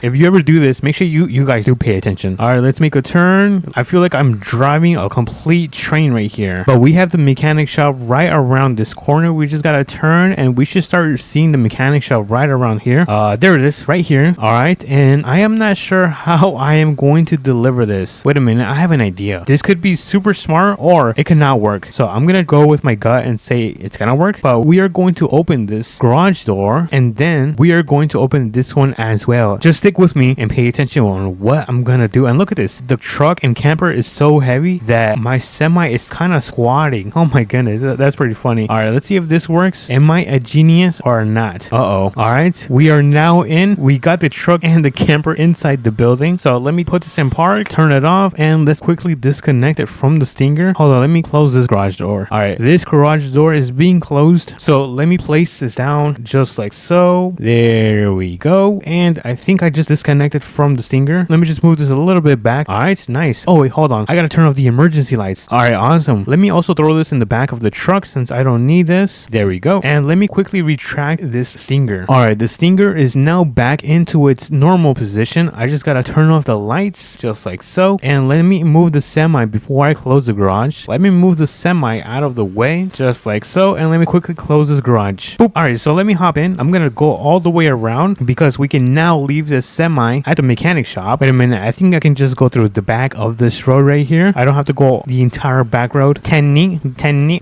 If you ever do this, make sure you guys do pay attention. All right, let's make a turn. I feel like I'm driving a complete train right here, but we have the mechanic shop right around this corner. We just got to turn and we should start seeing the mechanic shop right around here. There it is right here. All right. And I am not sure how I am going to deliver this. Wait a minute. I have an idea. This could be super smart or it could not work. So I'm going to go with my gut and say it's going to work, but we are going to open this garage door and then we are going to open this one as well. Just stick with me and pay attention on what I'm going to do. And look at this. The truck and camper is so heavy that my semi is kind of squatting. Oh my goodness. That's pretty funny. All right. Let's see if this works. Am I a genius or not? Uh-oh. All right. We are now in. We got the truck and the camper inside the building. So let me put this in park, turn it off, and let's quickly disconnect it from the stinger. Hold on. Let me close this garage door. All right. This garage door is being closed. So let me place this down just like so. There we go. And I think I just disconnected from the stinger. Let me just move this a little bit back. All right. Nice. Oh, wait. Hold on. I got to turn off the emergency lights. All right. Awesome. Let me also throw this in the back of the truck since I don't need this. There we go. And let me quickly retract this stinger. All right. The stinger is now back into its normal position. I just got to turn off the lights just like so. And let me move the semi before I close the garage. Let me move the semi out of the way just like so. And let me quickly close this garage. Boop. All right. So let me hop in. I'm going to go all the way around because we can now leave this semi at the mechanic shop. Wait a minute. I think I can just go through the back of this road right here. I don't have to go the entire back road. Tenny.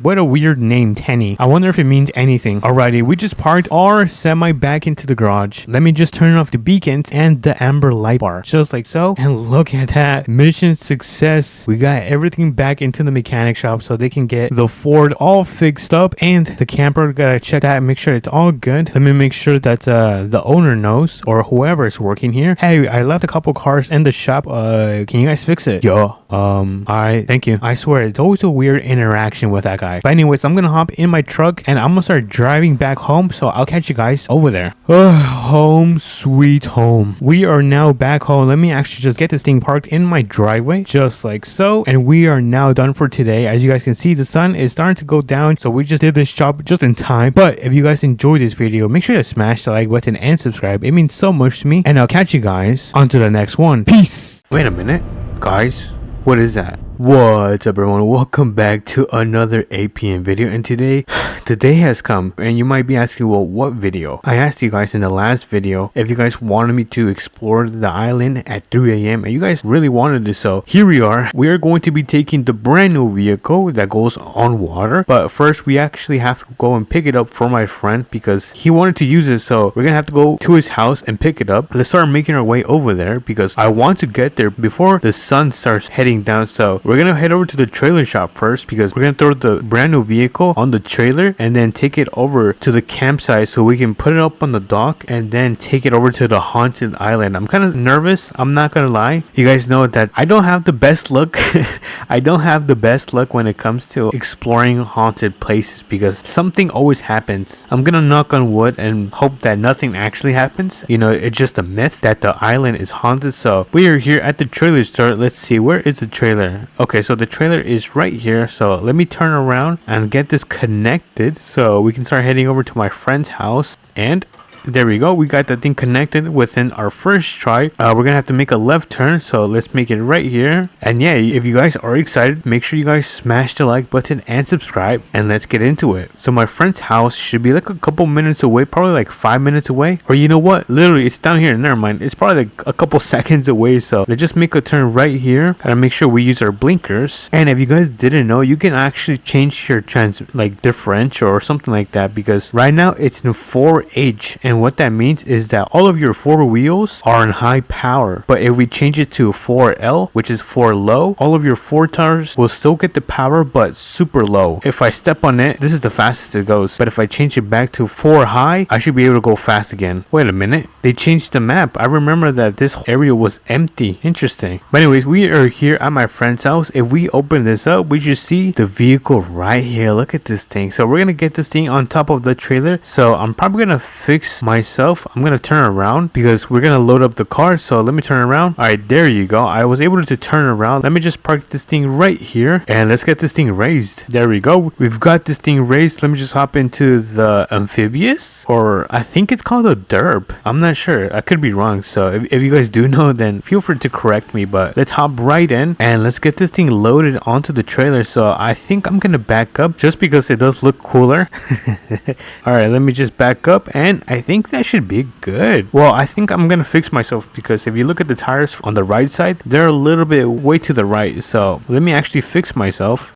What a weird name, Tenny. I wonder if it means anything. Alrighty. We just parked our semi back into the garage. Let me just turn off the beacons and the amber light bar just like so. And look at that. Mission success. We got everything back into the mechanic shop so they can get the Ford all fixed up, and the camper gotta check that and make sure it's all good. Let me make sure that the owner knows, or whoever is working here. Hey, I left a couple cars in the shop. Can you guys fix it? Yo. Alright, thank you. I swear it's always a weird interaction with that guy. But anyways, I'm gonna hop in my truck and I'm gonna start driving back home. So I'll catch you guys over there. Home sweet home. We are now back home. Let me actually just get this thing parked in my driveway just like so. And we are now done for today. As you guys can see, the sun is starting to go down. So we just did this job just in time. But if you guys enjoyed this video, make sure to smash the like button and subscribe. It means so much to me. And I'll catch you guys on to the next one. Peace. Wait a minute, guys. What is that? What's up, everyone? Welcome back to another APM video. And today, the day has come. And you might be asking, well, what video? I asked you guys in the last video if you guys wanted me to explore the island at 3 a.m. And you guys really wanted it. So here we are. We are going to be taking the brand new vehicle that goes on water. But first, we actually have to go and pick it up for my friend because he wanted to use it. So we're going to have to go to his house and pick it up. Let's start making our way over there because I want to get there before the sun starts heading down. So we're gonna head over to the trailer shop first because we're gonna throw the brand new vehicle on the trailer and then take it over to the campsite so we can put it up on the dock and then take it over to the haunted island. I'm kind of nervous, I'm not gonna lie. You guys know that I don't have the best luck. I don't have the best luck when it comes to exploring haunted places because something always happens. I'm gonna knock on wood and hope that nothing actually happens. You know, it's just a myth that the island is haunted. So we are here at the trailer store. Let's see, where is the trailer? Okay, so the trailer is right here. So let me turn around and get this connected so we can start heading over to my friend's house. And There we go. We got the thing connected within our first try. We're gonna have to make a left turn, so let's make it right here. And yeah, if you guys are excited, make sure you guys smash the like button and subscribe, and let's get into it. So my friend's house should be like a couple minutes away, probably like 5 minutes away, or you know what, literally it's down here. Never mind, it's probably like a couple seconds away. So let's just make a turn right here. Gotta make sure we use our blinkers. And if you guys didn't know, you can actually change your differential or something like that, because right now it's in 4H, and what that means is that all of your four wheels are in high power. But if we change it to 4L, which is 4 low, all of your four tires will still get the power but super low. If I step on it, this is the fastest it goes, but if I change it back to 4 high, I should be able to go fast again. Wait a minute, they changed the map. I remember that this area was empty. Interesting. But anyways, we are here at my friend's house. If we open this up, we should see the vehicle right here. Look at this thing. So we're gonna get this thing on top of the trailer. So I'm probably gonna fix myself. I'm gonna turn around because we're gonna load up the car. So let me turn around. All right, there you go. I was able to turn around. Let me just park this thing right here and let's get this thing raised. There we go. We've got this thing raised. Let me just hop into the amphibious, or I think it's called a derp. I'm not sure. I could be wrong. So if you guys do know, then feel free to correct me. But let's hop right in and let's get this thing loaded onto the trailer. So I think I'm gonna back up just because it does look cooler. All right, let me just back up, and I think that should be good. Well, I think I'm gonna fix myself because if you look at the tires on the right side, they're a little bit way to the right. So let me actually fix myself.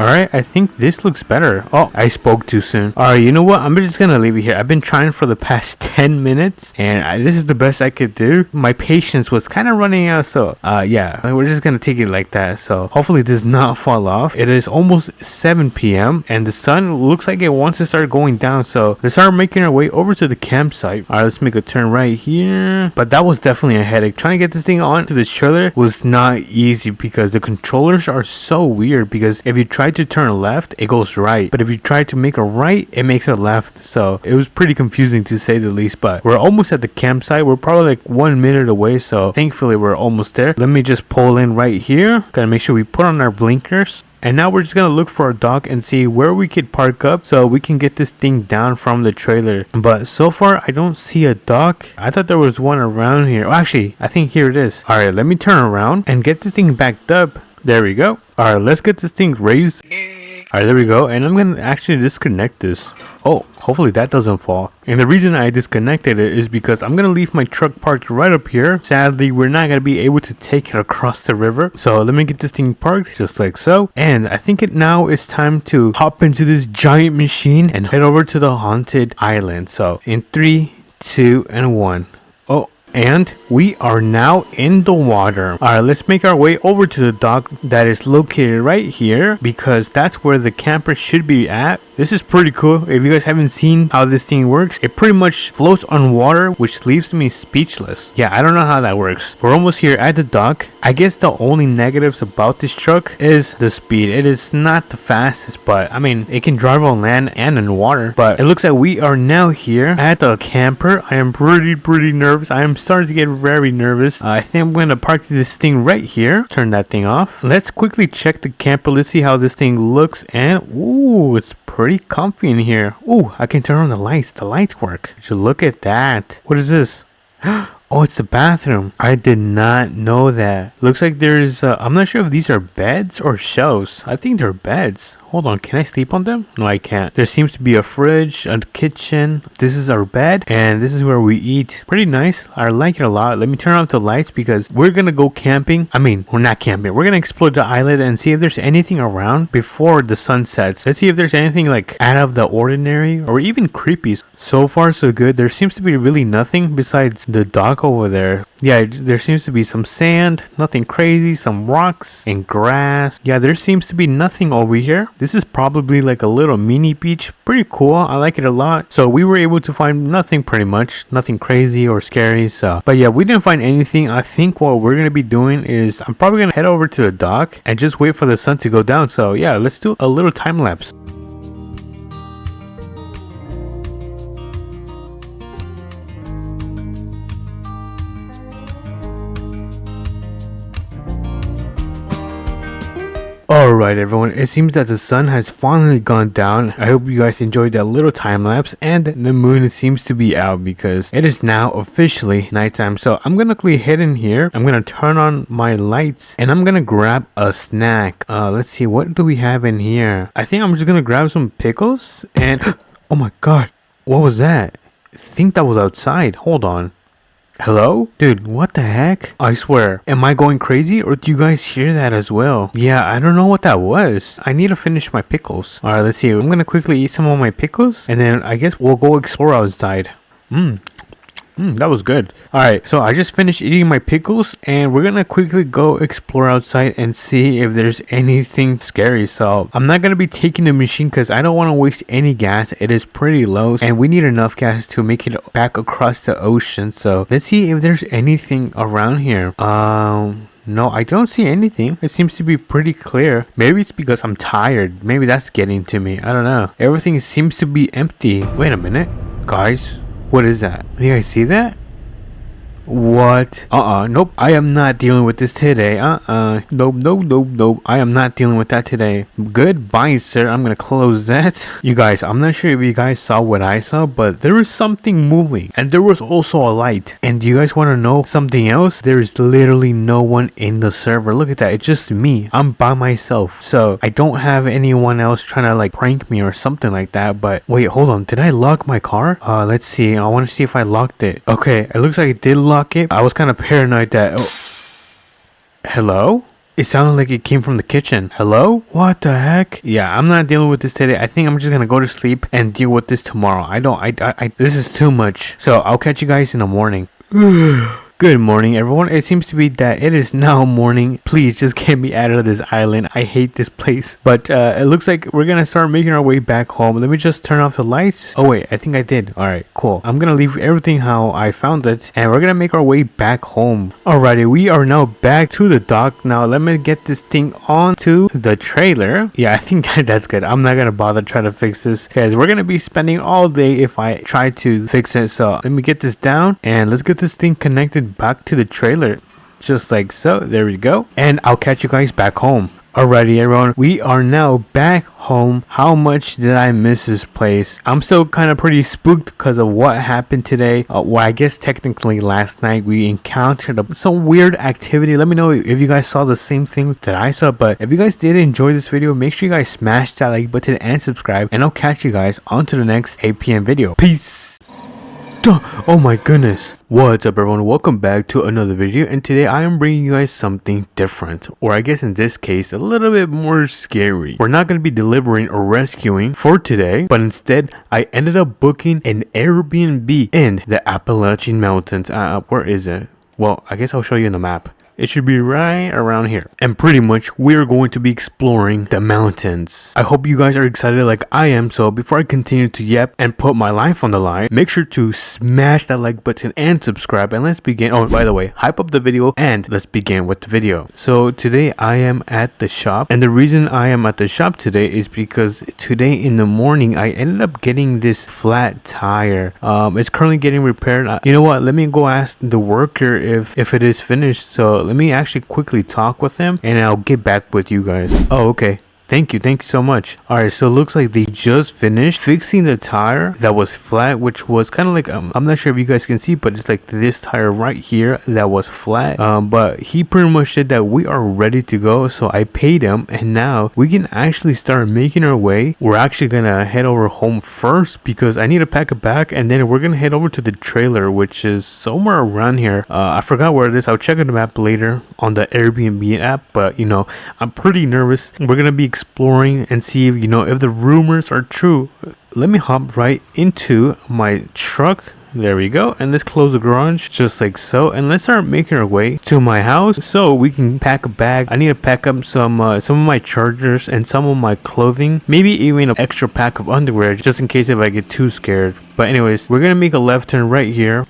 Alright, I think this looks better. Oh, I spoke too soon. Alright, you know what? I'm just gonna leave it here. I've been trying for the past 10 minutes, and this is the best I could do. My patience was kind of running out, so yeah, we're just gonna take it like that. So hopefully it does not fall off. It is almost 7 p.m. and the sun looks like it wants to start going down. So let's start making our way over to the campsite. Alright, let's make a turn right here. But that was definitely a headache. Trying to get this thing onto the trailer was not easy because the controllers are so weird, because if you try to turn left, it goes right, but if you try to make a right, it makes a left. So it was pretty confusing to say the least. But we're almost at the campsite. We're probably like 1 minute away, so thankfully we're almost there. Let me just pull in right here. Gotta make sure we put on our blinkers. And now we're just gonna look for a dock and see where we could park up so we can get this thing down from the trailer. But so far I don't see a dock. I thought there was one around here. Oh, actually, I think here it is. All right, let me turn around and get this thing backed up. There we go. All right, let's get this thing raised. All right, there we go. And I'm gonna actually disconnect this. Oh, hopefully that doesn't fall. And the reason I disconnected it is because I'm gonna leave my truck parked right up here. Sadly, we're not gonna be able to take it across the river. So let me get this thing parked just like so. And I think it now is time to hop into this giant machine and head over to the haunted island. So in 3, 2, and 1. Oh, and we are now in the water. All right, let's make our way over to the dock that is located right here, because that's where the camper should be at. This is pretty cool. If you guys haven't seen how this thing works, it pretty much floats on water, which leaves me speechless. Yeah, I don't know how that works. We're almost here at the dock. I guess the only negatives about this truck is the speed. It is not the fastest, but I mean, it can drive on land and in water. But it looks like we are now here at the camper. I am pretty nervous. I am starting to get very nervous. I think I'm going to park this thing right here. Turn that thing off. Let's quickly check the camper. Let's see how this thing looks. And ooh, it's pretty comfy in here. Ooh, I can turn on the lights. The lights work. So look at that. What is this? Oh, it's a bathroom. I did not know that. Looks like there's I'm not sure if these are beds or shelves. I think they're beds. Hold on, can I sleep on them? No, I can't. There seems to be a fridge, a kitchen. This is our bed, and this is where we eat. Pretty nice. I like it a lot. Let me turn off the lights because we're gonna go camping. I mean, we're not camping. We're gonna explore the island and see if there's anything around before the sun sets. Let's see if there's anything like out of the ordinary or even creepy. So far, so good. There seems to be really nothing besides the dock over there. Yeah, there seems to be some sand, nothing crazy, some rocks and grass. Yeah, there seems to be nothing over here. This is probably like a little mini beach. Pretty cool. I like it a lot. So we were able to find nothing, pretty much. Nothing crazy or scary. But yeah, we didn't find anything. I think what we're going to be doing is I'm probably going to head over to the dock and just wait for the sun to go down. So yeah, let's do a little time lapse. Alright everyone, it seems that the sun has finally gone down. I hope you guys enjoyed that little time lapse, and the moon seems to be out because it is now officially nighttime. So I'm gonna quickly head in here, I'm gonna turn on my lights, and I'm gonna grab a snack. Let's see, what do we have in here? I think I'm just gonna grab some pickles and oh my god, what was that? I think that was outside. Hold on. Hello? Dude, what the heck? I swear, am I going crazy or do you guys hear that as well? Yeah, I don't know what that was. I need to finish my pickles. Alright, let's see. I'm gonna quickly eat some of my pickles and then I guess we'll go explore outside. That was good. Alright, so I just finished eating my pickles and we're gonna quickly go explore outside and see if there's anything scary. So I'm not gonna be taking the machine because I don't want to waste any gas. It is pretty low and we need enough gas to make it back across the ocean. So let's see if there's anything around here. No, I don't see anything. It seems to be pretty clear. Maybe it's because I'm tired. Maybe that's getting to me. I don't know. Everything seems to be empty. Wait a minute, guys. What is that? Do you guys see that? What? Nope. I am not dealing with this today. Nope. I am not dealing with that today. Goodbye, sir. I'm gonna close that. You guys, I'm not sure if you guys saw what I saw, but there was something moving. And there was also a light. And do you guys want to know something else? There is literally no one in the server. Look at that. It's just me. I'm by myself. So I don't have anyone else trying to like prank me or something like that. But wait, hold on. Did I lock my car? Let's see. I want to see if I locked it. Okay, it looks like it did lock it. I was kind of paranoid that hello? It sounded like it came from the kitchen. Hello? What the heck? Yeah, I'm not dealing with this today. I think I'm just gonna go to sleep and deal with this tomorrow. This is too much. So I'll catch you guys in the morning. Good morning, everyone. It seems to be that it is now morning. Please just get me out of this island. I hate this place. But it looks like we're gonna start making our way back home. Let me just turn off the lights. Oh wait, I think I did. Alright, cool. I'm gonna leave everything how I found it and we're gonna make our way back home. Alrighty, we are now back to the dock. Now let me get this thing onto the trailer. Yeah, I think that's good. I'm not gonna bother trying to fix this because we're gonna be spending all day if I try to fix it. So let me get this down and let's get this thing connected back to the trailer, just like so. There we go, and I'll catch you guys back home. Alrighty everyone, we are now back home. How much did I miss this place? I'm still kind of pretty spooked because of what happened today. Well, I guess technically last night we encountered some weird activity. Let me know if you guys saw the same thing that I saw. But if you guys did enjoy this video, make sure you guys smash that like button and subscribe, and I'll catch you guys on to the next APM video. Peace. Oh my goodness. What's up everyone, welcome back to another video, and today I am bringing you guys something different, or I guess in this case a little bit more scary. We're not going to be delivering or rescuing for today, but instead I ended up booking an Airbnb in the Appalachian Mountains. Where is it? Well, I guess I'll show you in the map. It should be right around here. And pretty much we're going to be exploring the mountains. I hope you guys are excited like I am. So before I continue to yap and put my life on the line, make sure to smash that like button and subscribe, and let's begin. Oh, by the way, hype up the video and let's begin with the video. So today I am at the shop, and the reason I am at the shop today is because today in the morning I ended up getting this flat tire. It's currently getting repaired. You know what, let me go ask the worker if it is finished. So let me actually quickly talk with him and I'll get back with you guys. Oh, okay. Thank you so much. Alright, so it looks like they just finished fixing the tire that was flat, which was kind of like, I'm not sure if you guys can see, but it's like this tire right here that was flat. But he pretty much said that we are ready to go, so I paid him, and now we can actually start making our way. We're actually gonna head over home first because I need to pack a bag, and then we're gonna head over to the trailer, which is somewhere around here. I forgot where it is. I'll check on the map later on the Airbnb app, but you know, I'm pretty nervous. We're gonna be exploring and see if, you know, if the rumors are true. Let me hop right into my truck. There we go, and let's close the garage just like so, and let's start making our way to my house so we can pack a bag. I need to pack up some of my chargers and some of my clothing, maybe even an extra pack of underwear just in case if I get too scared. But anyways, we're gonna make a left turn right here.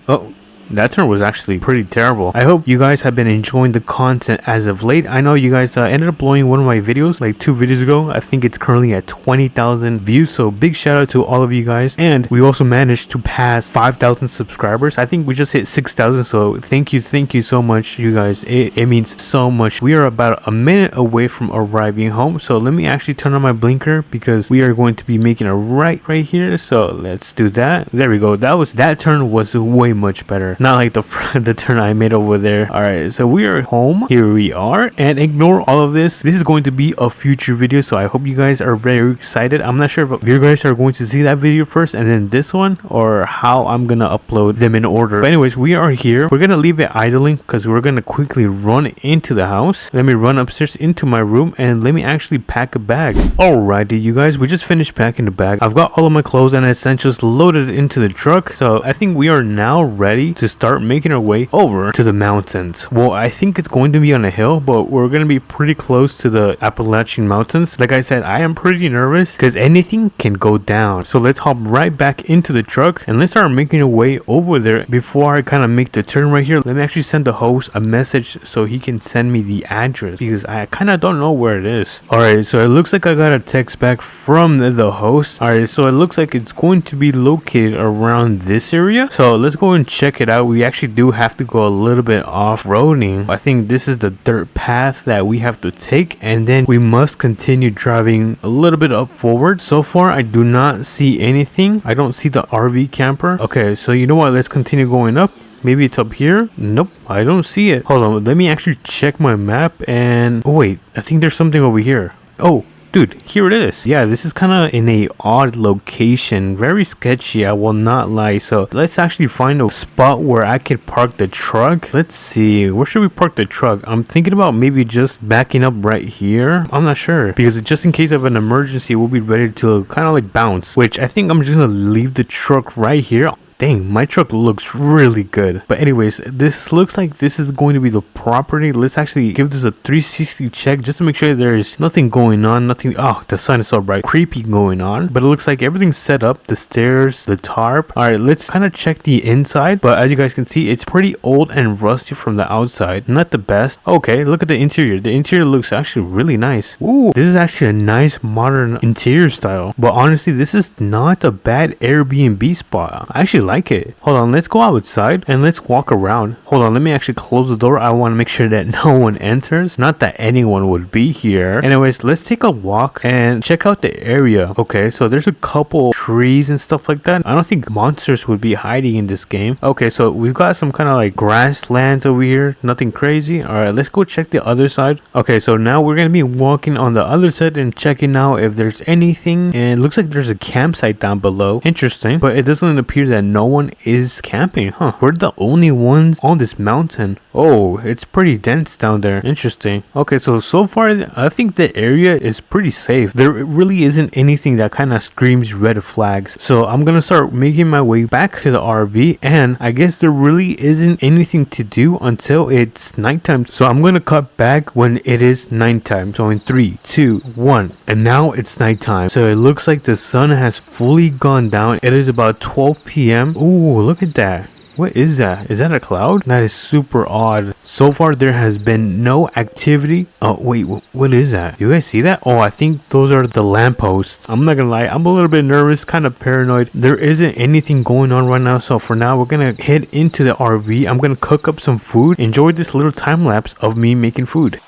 Oh, That turn was actually pretty terrible. I hope you guys have been enjoying the content as of late. I know you guys ended up blowing one of my videos like 2 videos ago. I think it's currently at 20,000 views, so big shout out to all of you guys. And we also managed to pass 5,000 subscribers. I think we just hit 6,000, so thank you so much, you guys. It means so much. We are about a minute away from arriving home, so let me actually turn on my blinker because we are going to be making a right here. So let's do that. There we go. That turn was way much better, not like the turn I made over there. All right, so we are home. Here we are, and ignore all of this. This is going to be a future video, so I hope you guys are very excited. I'm not sure if you guys are going to see that video first and then this one, or how I'm gonna upload them in order. But anyways, we are here. We're gonna leave it idling because we're gonna quickly run into the house. Let me run upstairs into my room and let me actually pack a bag. Alrighty, you guys, we just finished packing the bag. I've got all of my clothes and essentials loaded into the truck, so I think we are now ready to start making our way over to the mountains. Well, I think it's going to be on a hill, but we're gonna be pretty close to the Appalachian Mountains. Like I said, I am pretty nervous because anything can go down. So let's hop right back into the truck and let's start making our way over there. Before I kind of make the turn right here, let me actually send the host a message so he can send me the address because I kind of don't know where it is. Alright, so it looks like I got a text back from the host. Alright, so it looks like it's going to be located around this area. So let's go and check it out. We actually do have to go a little bit off-roading. I think this is the dirt path that we have to take, and then we must continue driving a little bit up forward. So far I do not see anything. I don't see the RV camper. Okay, so you know what, let's continue going up. Maybe it's up here. Nope, I don't see it. Hold on, let me actually check my map. And oh wait, I think there's something over here. Oh dude, here it is. Yeah, this is kind of in a odd location, very sketchy, I will not lie. So let's actually find a spot where I could park the truck. Let's see, where should we park the truck? I'm thinking about maybe just backing up right here. I'm not sure, because just in case of an emergency, we'll be ready to kind of like bounce, which I think I'm just gonna leave the truck right here. Dang, my truck looks really good. But anyways, this looks like this is going to be the property. Let's actually give this a 360 check just to make sure there's nothing going on. Nothing. Oh, the sun is so bright. Creepy going on. But it looks like everything's set up. The stairs, the tarp. All right, let's kind of check the inside. But as you guys can see, it's pretty old and rusty from the outside. Not the best. Okay, look at the interior. The interior looks actually really nice. Ooh, this is actually a nice modern interior style. But honestly, this is not a bad Airbnb spot. I actually like it. Hold on, let's go outside and let's walk around. Hold on, let me actually close the door. I want to make sure that no one enters. Not that anyone would be here. Anyways, let's take a walk and check out the area. Okay, so there's a couple trees and stuff like that. I don't think monsters would be hiding in this game. Okay, so we've got some kind of like grasslands over here. Nothing crazy. All right, let's go check the other side. Okay, so now we're gonna be walking on the other side and checking out if there's anything. And it looks like there's a campsite down below. Interesting, but it doesn't appear that no one is camping. Huh, we're the only ones on this mountain. Oh, it's pretty dense down there. Interesting. Okay, so far I think the area is pretty safe. There really isn't anything that kind of screams red flags. So I'm gonna start making my way back to the RV, and I guess there really isn't anything to do until it's nighttime. So I'm gonna cut back when it is nighttime. So in 3, 2, 1, and now it's nighttime. So it looks like the sun has fully gone down. It is about 12 p.m. Ooh, look at that. What is that? Is that a cloud? That is super odd. So far there has been no activity. Oh wait, what is that? You guys see that? Oh, I think those are the lampposts. I'm not gonna lie, I'm a little bit nervous, kind of paranoid. There isn't anything going on right now, so for now we're gonna head into the RV. I'm gonna cook up some food. Enjoy this little time lapse of me making food.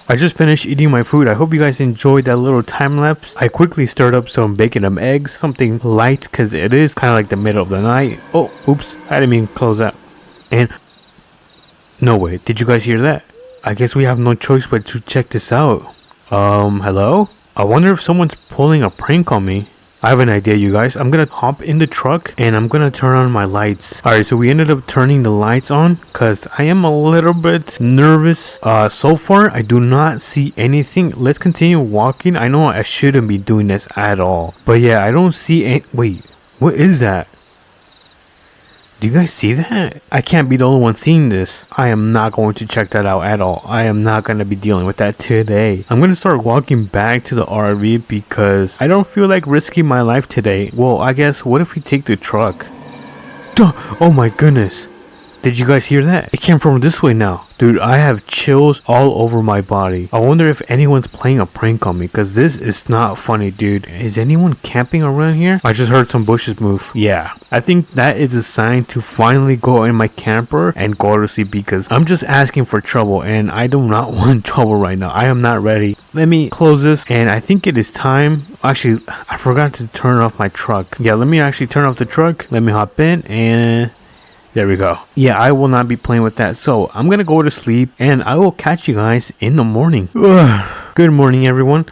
I just finished eating my food. I hope you guys enjoyed that little time lapse. I quickly stirred up some bacon and eggs, something light because it is kind of like the middle of the night. Oh, oops, I didn't mean to close that. And no way, did you guys hear that? I guess we have no choice but to check this out. Hello? I wonder if someone's pulling a prank on me. I have an idea, you guys. I'm gonna hop in the truck and I'm gonna turn on my lights. Alright, so we ended up turning the lights on because I am a little bit nervous. So far I do not see anything. Let's continue walking. I know I shouldn't be doing this at all, but yeah, I don't see any. Wait, what is that? Do you guys see that? I can't be the only one seeing this. I am not going to check that out at all. I am not going to be dealing with that today. I'm going to start walking back to the RV because I don't feel like risking my life today. Well, I guess what if we take the truck? Duh. Oh my goodness. Did you guys hear that? It came from this way now. Dude, I have chills all over my body. I wonder if anyone's playing a prank on me, because this is not funny, dude. Is anyone camping around here? I just heard some bushes move. Yeah, I think that is a sign to finally go in my camper and go to sleep, because I'm just asking for trouble and I do not want trouble right now. I am not ready. Let me close this, and I think it is time. Actually, I forgot to turn off my truck. Yeah, let me actually turn off the truck. Let me hop in and... there we go. Yeah, I will not be playing with that. So I'm gonna go to sleep and I will catch you guys in the morning. Good morning, everyone.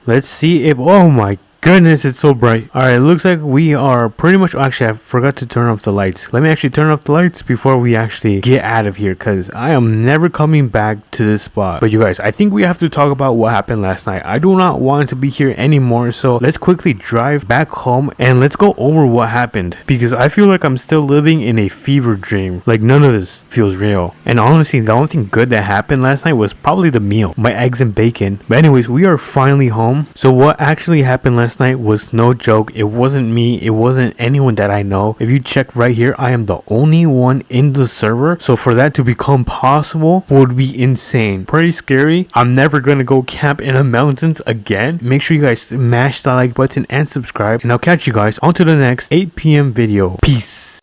Let's see if... oh my goodness, it's so bright. Alright, looks like we are pretty much... actually, I forgot to turn off the lights. Let me actually turn off the lights before we actually get out of here, because I am never coming back to this spot. But you guys, I think we have to talk about what happened last night. I do not want to be here anymore, so let's quickly drive back home and let's go over what happened, because I feel like I'm still living in a fever dream. Like, none of this feels real. And honestly, the only thing good that happened last night was probably the meal, my eggs and bacon. But anyways, we are finally home. So what actually happened last night was no joke. It wasn't me, it wasn't anyone that I know. If you check right here, I am the only one in the server, so for that to become possible would be insane. Pretty scary. I'm never gonna go camp in the mountains again. Make sure you guys smash that like button and subscribe, and I'll catch you guys on to the next 8 p.m. video. Peace.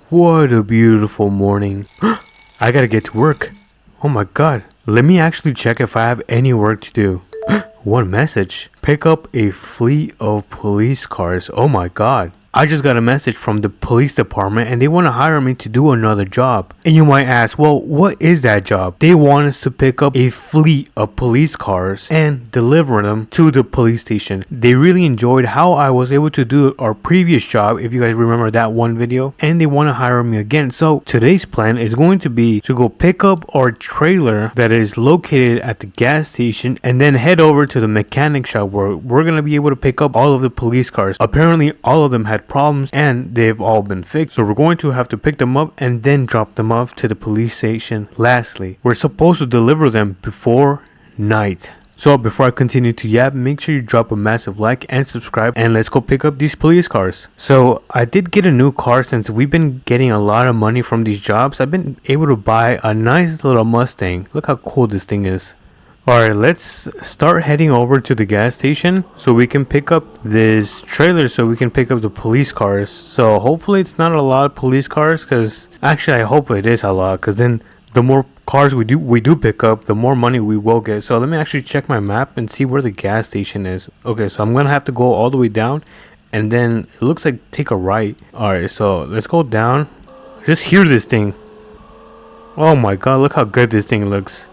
What a beautiful morning. I gotta get to work. Oh my god. Let me actually check if I have any work to do. One message. Pick up a fleet of police cars. Oh my god. I just got a message from the police department and they want to hire me to do another job. And you might ask, well, what is that job? They want us to pick up a fleet of police cars and deliver them to the police station. They really enjoyed how I was able to do our previous job, if you guys remember that one video, and they want to hire me again. So today's plan is going to be to go pick up our trailer that is located at the gas station and then head over to the mechanic shop where we're going to be able to pick up all of the police cars. Apparently all of them had problems and they've all been fixed, so we're going to have to pick them up and then drop them off to the police station. Lastly, we're supposed to deliver them before night. So before I continue to yap, make sure you drop a massive like and subscribe, and let's go pick up these police cars. So I did get a new car. Since we've been getting a lot of money from these jobs, I've been able to buy a nice little Mustang. Look how cool this thing is. Alright, let's start heading over to the gas station so we can pick up this trailer, so we can pick up the police cars. So hopefully it's not a lot of police cars, because actually I hope it is a lot, because then the more cars we do pick up, the more money we will get. So let me actually check my map and see where the gas station is. Okay, so I'm gonna have to go all the way down and then it looks like take a right. Alright, so let's go down. Just hear this thing. Oh my god, look how good this thing looks.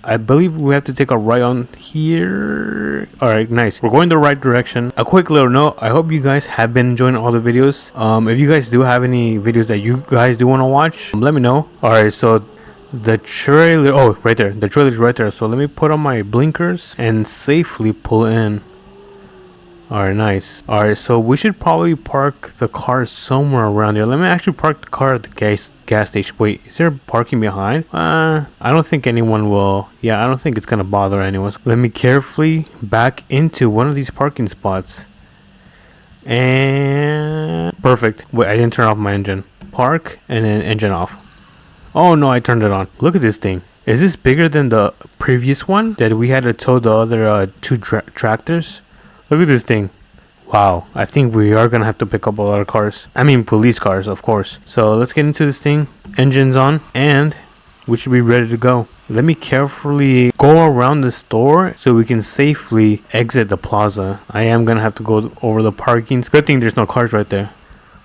I believe we have to take a right on here. Alright, nice. We're going the right direction. A quick little note. I hope you guys have been enjoying all the videos. If you guys do have any videos that you guys do want to watch, let me know. Alright, so the trailer... oh, right there. The trailer is right there. So let me put on my blinkers and safely pull in. Alright, nice. Alright, so we should probably park the car somewhere around here. Let me actually park the car at the gas station. Wait, is there parking behind? I don't think anyone will. Yeah, I don't think it's gonna bother anyone. So let me carefully back into one of these parking spots. And... perfect. Wait, I didn't turn off my engine. Park and then engine off. Oh no, I turned it on. Look at this thing. Is this bigger than the previous one that we had to tow the other two tractors? Look at this thing. Wow, I think we are gonna have to pick up a lot of cars. I mean police cars, of course. So let's get into this thing. Engine's on and we should be ready to go. Let me carefully go around the store so we can safely exit the plaza. I am gonna have to go over the parkings. Good thing there's no cars right there.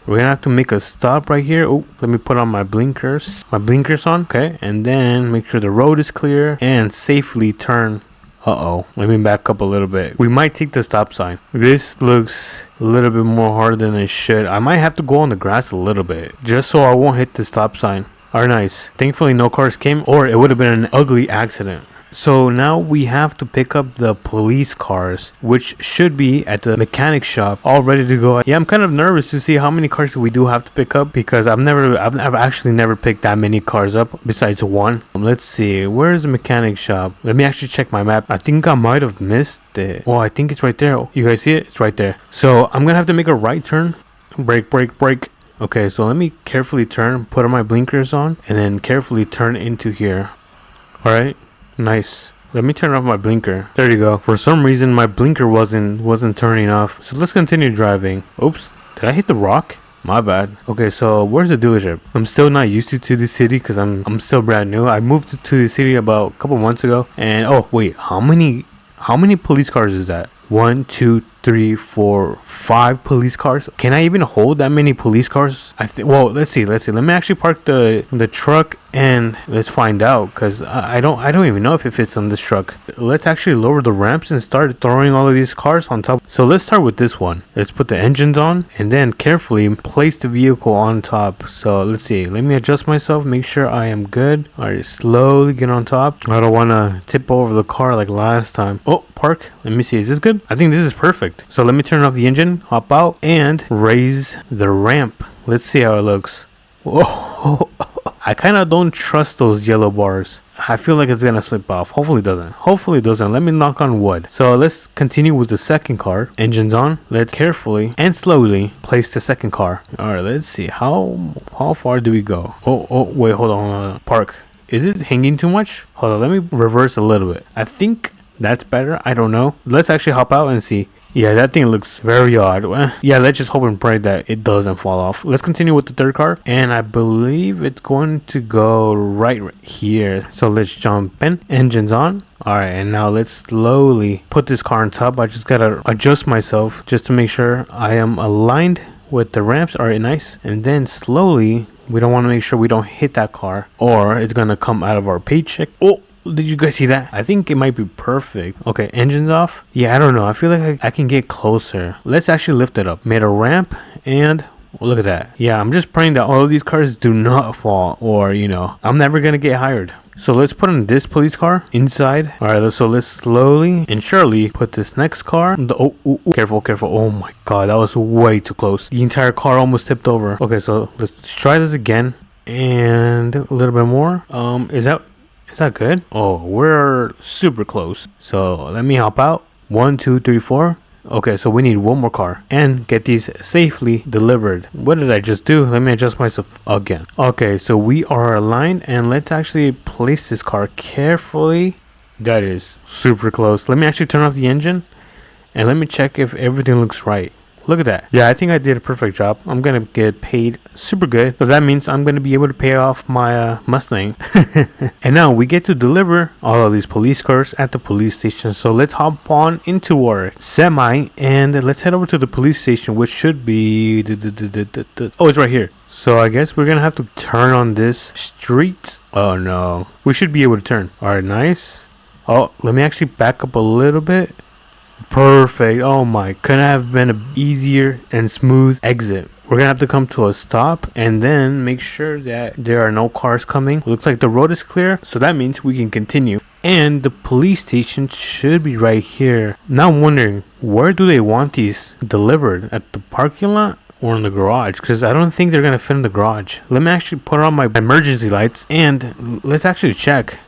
We're gonna have to make a stop right here. Oh, let me put on my blinkers. My blinkers on. Okay, and then make sure the road is clear and safely turn. Uh-oh, let me back up a little bit. We might take the stop sign. This looks a little bit more hard than it should. I might have to go on the grass a little bit just so I won't hit the stop sign. Alright, nice. Thankfully no cars came, or it would have been an ugly accident. So now we have to pick up the police cars, which should be at the mechanic shop, all ready to go. Yeah, I'm kind of nervous to see how many cars we do have to pick up, because I've actually never picked that many cars up besides one. Let's see, where's the mechanic shop? Let me actually check my map. I think I might have missed it. Oh, I think it's right there. Oh, you guys see it? It's right there. So I'm gonna have to make a right turn. Brake, brake, brake. Okay, so let me carefully turn, put on my blinkers on, and then carefully turn into here. All right. Nice. Let me turn off my blinker. There you go. For some reason my blinker wasn't turning off. So let's continue driving. Oops. Did I hit the rock? My bad. Okay, so where's the dealership? I'm still not used to the city because I'm still brand new. I moved to the city about a couple months ago. And oh wait, how many police cars is that? 1, 2, 3, 4, 5 police cars. Can I even hold that many police cars? I think. Well, let's see. Let me actually park the truck and let's find out, because I don't even know if it fits on this truck. Let's actually lower the ramps and start throwing all of these cars on top. So let's start with this one. Let's put the engines on and then carefully place the vehicle on top. So let's see. Let me adjust myself, make sure I am good. All right, slowly get on top. I don't want to tip over the car like last time. Oh, park. Let me see. Is this good? I think this is perfect. So let me turn off the engine, hop out, and raise the ramp. Let's see how it looks. Whoa. I kind of don't trust those yellow bars. I feel like it's gonna slip off. Hopefully it doesn't. Hopefully it doesn't. Let me knock on wood. So let's continue with the second car. Engines on. Let's carefully and slowly place the second car. All right, let's see. How far do we go? Oh, wait, hold on. Park. Is it hanging too much? Hold on, let me reverse a little bit. I think that's better. I don't know. Let's actually hop out and see. Yeah, that thing looks very odd. Yeah, let's just hope and pray that it doesn't fall off. Let's continue with the third car, and I believe it's going to go right here. So let's jump in. Engines on. All right, and now let's slowly put this car on top. I just gotta adjust myself just to make sure I am aligned with the ramps. All right, nice. And then slowly, we don't want to make sure we don't hit that car, or it's gonna come out of our paycheck. Oh, did you guys see that? I think it might be perfect. Okay, engines off. Yeah, I don't know. I feel like I can get closer. Let's actually lift it up. Made a ramp, and look at that. Yeah, I'm just praying that all of these cars do not fall, or I'm never gonna get hired. So let's put on this police car inside. All right, so let's slowly and surely put this next car. Careful. Oh my god, that was way too close. The entire car almost tipped over. Okay, so let's try this again, and a little bit more. Is that good? Oh, we're super close. So let me hop out. 1, 2, 3, 4. Okay, so we need one more car and get these safely delivered. What did I just do? Let me adjust myself again. Okay, so we are aligned, and let's actually place this car carefully. That is super close. Let me actually turn off the engine and let me check if everything looks right. Look at that. Yeah, I think I did a perfect job. I'm gonna get paid super good, so that means I'm gonna be able to pay off my Mustang. And now we get to deliver all of these police cars at the police station. So let's hop on into our semi and let's head over to the police station, which should be oh, it's right here. So I guess we're gonna have to turn on this street. Oh no, we should be able to turn. All right, nice. Oh, let me actually back up a little bit. Perfect. Oh my, couldn't have been an easier and smooth exit. We're gonna have to come to a stop and then make sure that there are no cars coming. Looks like the road is clear, so that means we can continue. And the police station should be right here. Now I'm wondering, where do they want these delivered? At the parking lot or in the garage? Because I don't think they're gonna fit in the garage. Let me actually put on my emergency lights and let's actually check.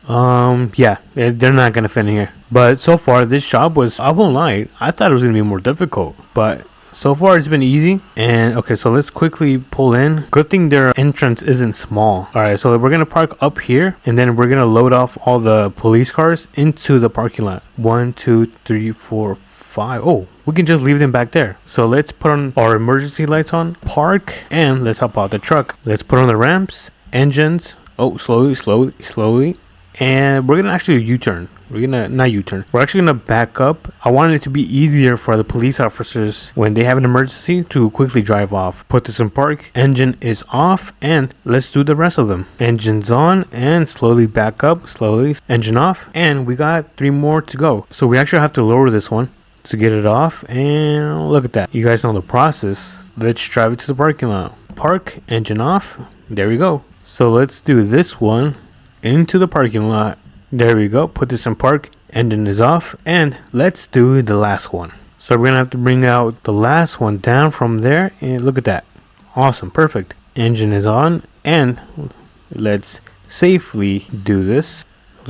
Yeah, they're not gonna fit in here. But so far this job was, I won't lie, I thought it was gonna be more difficult, but so far it's been easy. And okay, so let's quickly pull in. Good thing their entrance isn't small. All right, so we're gonna park up here and then we're gonna load off all the police cars into the parking lot. 1, 2, 3, 4, 5. Oh, we can just leave them back there. So let's put on our emergency lights on, park, and let's hop out the truck. Let's put on the ramps, engines. Oh, slowly. And we're gonna actually U-turn. We're actually gonna back up. I wanted it to be easier for the police officers when they have an emergency to quickly drive off. Put this in park. Engine is off, and let's do the rest of them. Engine's on, and slowly back up. Slowly. Engine off, and we got 3 more to go. So we actually have to lower this one to get it off. And look at that. You guys know the process. Let's drive it to the parking lot. Park. Engine off. There we go. So let's do this one into the parking lot, There we go. Put this in park. Engine is off. And let's do the last one. So we're going to have to bring out the last one down from there. And look at that. Awesome. Perfect. Engine is on. And let's safely do this.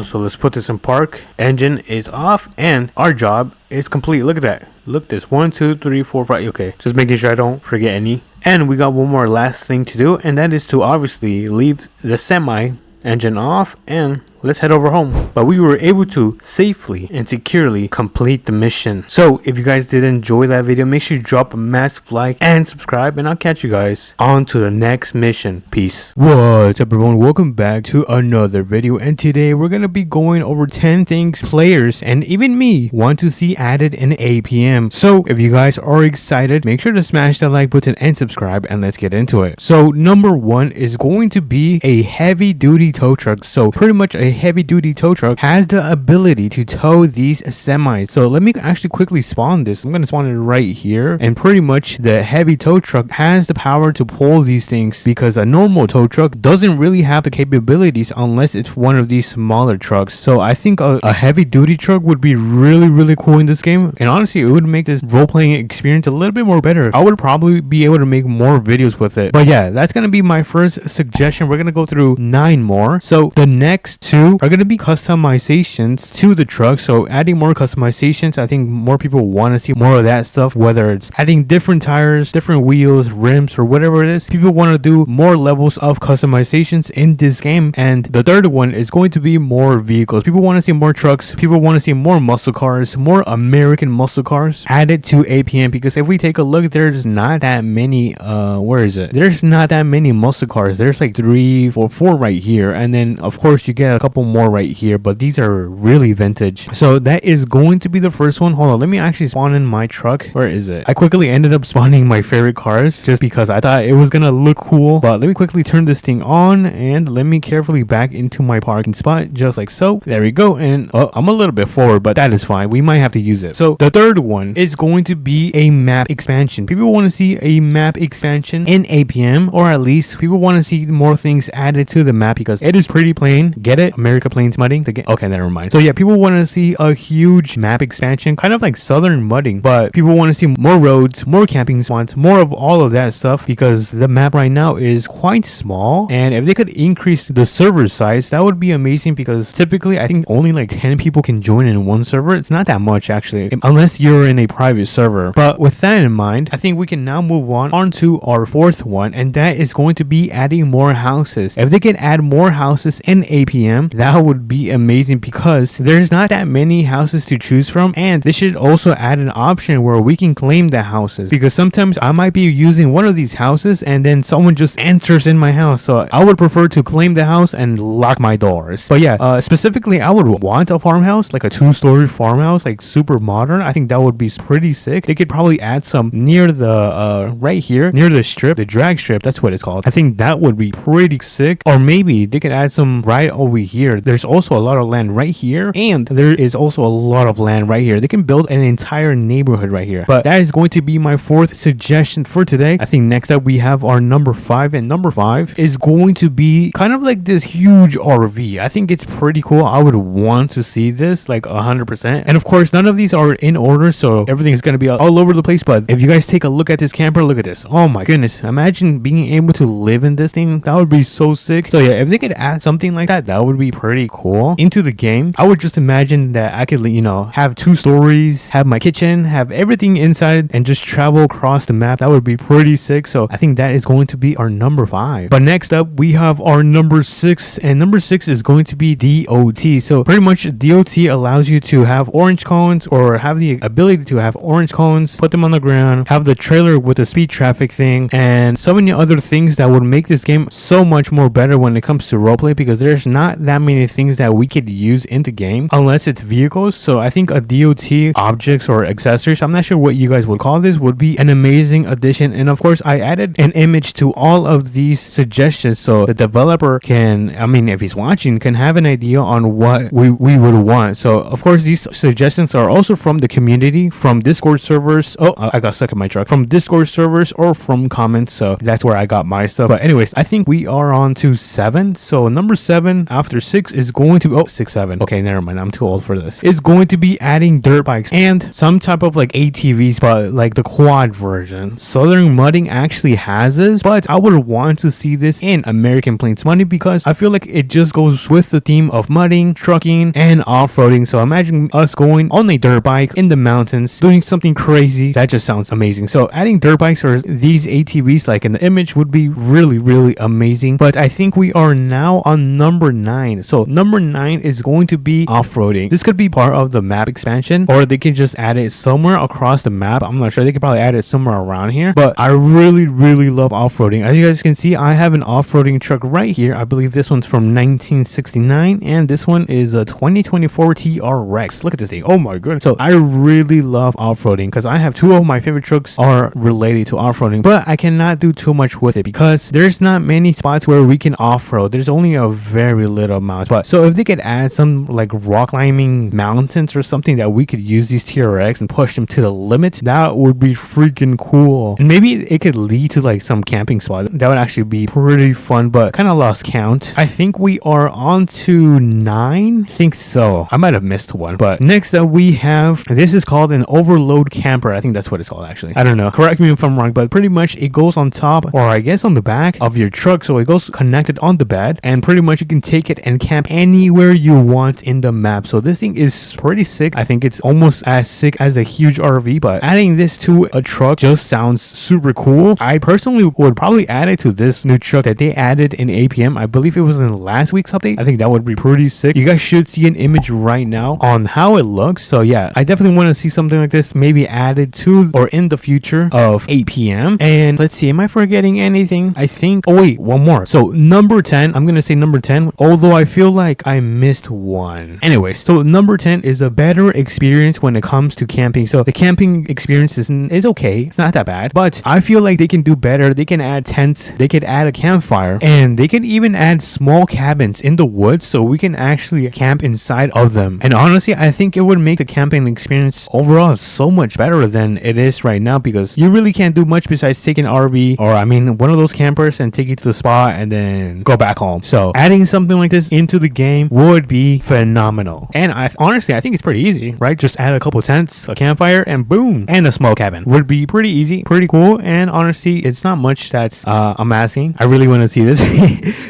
So let's put this in park. Engine is off. And our job is complete. Look at that. Look at this. 1, 2, 3, 4, 5. Okay. Just making sure I don't forget any. And we got one more last thing to do. And that is to obviously leave the semi engine off and let's head over home. But we were able to safely and securely complete the mission. So if you guys did enjoy that video, make sure you drop a massive like and subscribe, and I'll catch you guys on to the next mission. Peace. What's up everyone, welcome back to another video, and today we're gonna be going over 10 things players and even me want to see added in APM. So if you guys are excited, make sure to smash that like button and subscribe, and let's get into it. So number 1 is going to be a heavy duty tow truck. So pretty much a heavy duty tow truck has the ability to tow these semis. So let me actually quickly spawn this. I'm going to spawn it right here, and pretty much the heavy tow truck has the power to pull these things, because a normal tow truck doesn't really have the capabilities unless it's one of these smaller trucks. So I think a heavy duty truck would be really cool in this game, and honestly it would make this role-playing experience a little bit more better. I would probably be able to make more videos with it. But yeah, that's going to be my first suggestion. We're going to go through 9 more. So the next 2 are going to be customizations to the truck. So adding more customizations, I think more people want to see more of that stuff, whether it's adding different tires, different wheels, rims, or whatever it is. People want to do more levels of customizations in this game. And the third one is going to be more vehicles. People want to see more trucks. People want to see more muscle cars, more American muscle cars added to APM, because if we take a look, there's not that many where is it? There's not that many muscle cars. There's like 3 or 4 right here, and then of course you get a couple more right here, but these are really vintage. So that is going to be the first one. Hold on, let me actually spawn in my truck. Where is it? I quickly ended up spawning my favorite cars just because I thought it was gonna look cool. But let me quickly turn this thing on and let me carefully back into my parking spot, just like so. There we go. And oh, I'm a little bit forward, but that is fine. We might have to use it. So the third one is going to be a map expansion. People want to see a map expansion in APM, or at least people want to see more things added to the map, because it is pretty plain. Get it? America Plains mudding. Okay, never mind. So yeah, people want to see a huge map expansion, kind of like southern mudding, but people want to see more roads, more camping spots, more of all of that stuff, because the map right now is quite small. And if they could increase the server size, that would be amazing, because typically I think only like 10 people can join in one server. It's not that much actually, unless you're in a private server. But with that in mind, I think we can now move on to our 4th one, and that is going to be adding more houses. If they can add more houses in APM, that would be amazing, because there's not that many houses to choose from. And they should also add an option where we can claim the houses, because sometimes I might be using one of these houses and then someone just enters in my house. So I would prefer to claim the house and lock my doors. But yeah, specifically I would want a farmhouse, like a 2-story farmhouse, like super modern. I think that would be pretty sick. They could probably add some near the right here, near the strip, the drag strip, that's what it's called. I think that would be pretty sick. Or maybe they could add some right over here. There's also a lot of land right here, and there is also a lot of land right here. They can build an entire neighborhood right here. But that is going to be my 4th suggestion for today. I think next up we have our number 5, and number 5 is going to be kind of like this huge RV. I think it's pretty cool. I would want to see this like 100%. And of course, none of these are in order, so everything is going to be all over the place. But if you guys take a look at this camper, look at this. Oh my goodness, imagine being able to live in this thing. That would be so sick. So yeah, if they could add something like that, that would be pretty cool into the game. I would just imagine that I could, you know, have 2 stories, have my kitchen, have everything inside, and just travel across the map. That would be pretty sick. So I think that is going to be our number 5. But next up we have our number 6, and number 6 is going to be DOT. So pretty much DOT allows you to have orange cones, or have the ability to have orange cones, put them on the ground, have the trailer with the speed traffic thing, and so many other things that would make this game so much more better when it comes to roleplay, because there's not that many things that we could use in the game unless it's vehicles. So I think a DOT objects or accessories, I'm not sure what you guys would call this, would be an amazing addition. And of course I added an image to all of these suggestions, so the developer can, I mean, if he's watching, can have an idea on what we would want. So of course these suggestions are also from the community, from Discord servers. Oh, I got stuck in my truck. From Discord servers or from comments. So that's where I got my stuff. But anyways, I think we are on to 7. So number 7 after 6 is going to be, oh, 6, 7. Okay, never mind. I'm too old for this. It's going to be adding dirt bikes and some type of like ATVs, but like the quad version. Southern Mudding actually has this, but I would want to see this in American Plains Mudding because I feel like it just goes with the theme of mudding, trucking, and off-roading. So imagine us going on a dirt bike in the mountains, doing something crazy. That just sounds amazing. So adding dirt bikes or these ATVs like in the image would be really, really amazing. But I think we are now on number 9. So number 9 is going to be off-roading. This could be part of the map expansion, or they can just add it somewhere across the map. I'm not sure. They could probably add it somewhere around here, but I really, really love off-roading. As you guys can see, I have an off-roading truck right here. I believe this one's from 1969, and this one is a 2024 TRX. Look at this thing. Oh my goodness. So I really love off-roading because I have 2 of my favorite trucks are related to off-roading, but I cannot do too much with it because there's not many spots where we can off-road. There's only a very little amount. But so if they could add some like rock climbing mountains or something that we could use these TRX and push them to the limit, that would be freaking cool. And maybe it could lead to like some camping spot. That would actually be pretty fun, but kind of lost count. I think we are on to 9. I think so. I might have missed one. But next up we have, this is called an overload camper. I think that's what it's called actually. I don't know. Correct me if I'm wrong, but pretty much it goes on top, or I guess on the back of your truck. So it goes connected on the bed, and pretty much you can take it and camp anywhere you want in the map. So this thing is pretty sick. I think it's almost as sick as a huge RV, but adding this to a truck just sounds super cool. I personally would probably add it to this new truck that they added in APM. I believe it was in last week's update. I think that would be pretty sick. You guys should see an image right now on how it looks. So yeah, I definitely want to see something like this maybe added to or in the future of APM. And let's see, am I forgetting anything? I think, oh wait, one more. So number 10, I'm gonna say number 10, although I feel like I missed one. Anyways, so number 10 is a better experience when it comes to camping. So the camping experience is okay. It's not that bad, but I feel like they can do better. They can add tents, they could add a campfire, and they can even add small cabins in the woods so we can actually camp inside of them. And honestly, I think it would make the camping experience overall so much better than it is right now, because you really can't do much besides take an RV, or I mean one of those campers, and take it to the spot and then go back home. So adding something like this into the game would be phenomenal. And honestly I think it's pretty easy, right? Just add a couple tents, a campfire, and boom, and a small cabin. Would be pretty easy, pretty cool. And honestly, it's not much that's I'm asking. I really want to see this.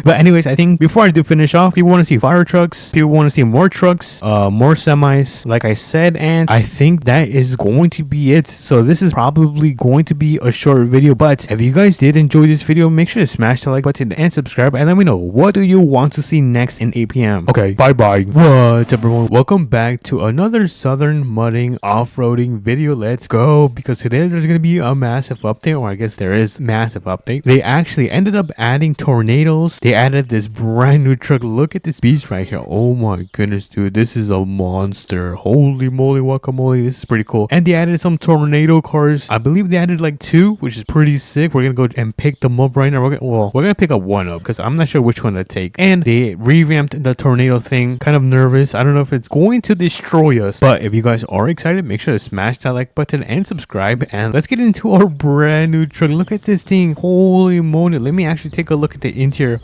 But anyways, I think before I do finish off, people want to see fire trucks, people want to see more trucks, more semis, like I said, and I think that is going to be it. So this is probably going to be a short video, but if you guys did enjoy this video, make sure to smash the like button and subscribe, and let me know, what do you want to see next in APM? Okay, bye bye. What's up everyone, welcome back to another Southern Mudding off-roading video. Let's go, because today there's going to be a massive update, or I guess there is massive update. They actually ended up adding tornadoes. They added this brand new truck. Look at this beast right here. Oh my goodness, dude, this is a monster. Holy moly guacamole, this is pretty cool. And they added some tornado cars. I believe they added like 2, which is pretty sick. We're gonna go and pick them up right now. We're gonna pick up one up because I'm not sure which one to take. And they revamped the tornado thing. Kind of nervous. I don't know if it's going to destroy us, but if you guys are excited, make sure to smash that like button and subscribe, and let's get into our brand new truck. Look at this thing. Holy moly. Let me actually take a look at the interior.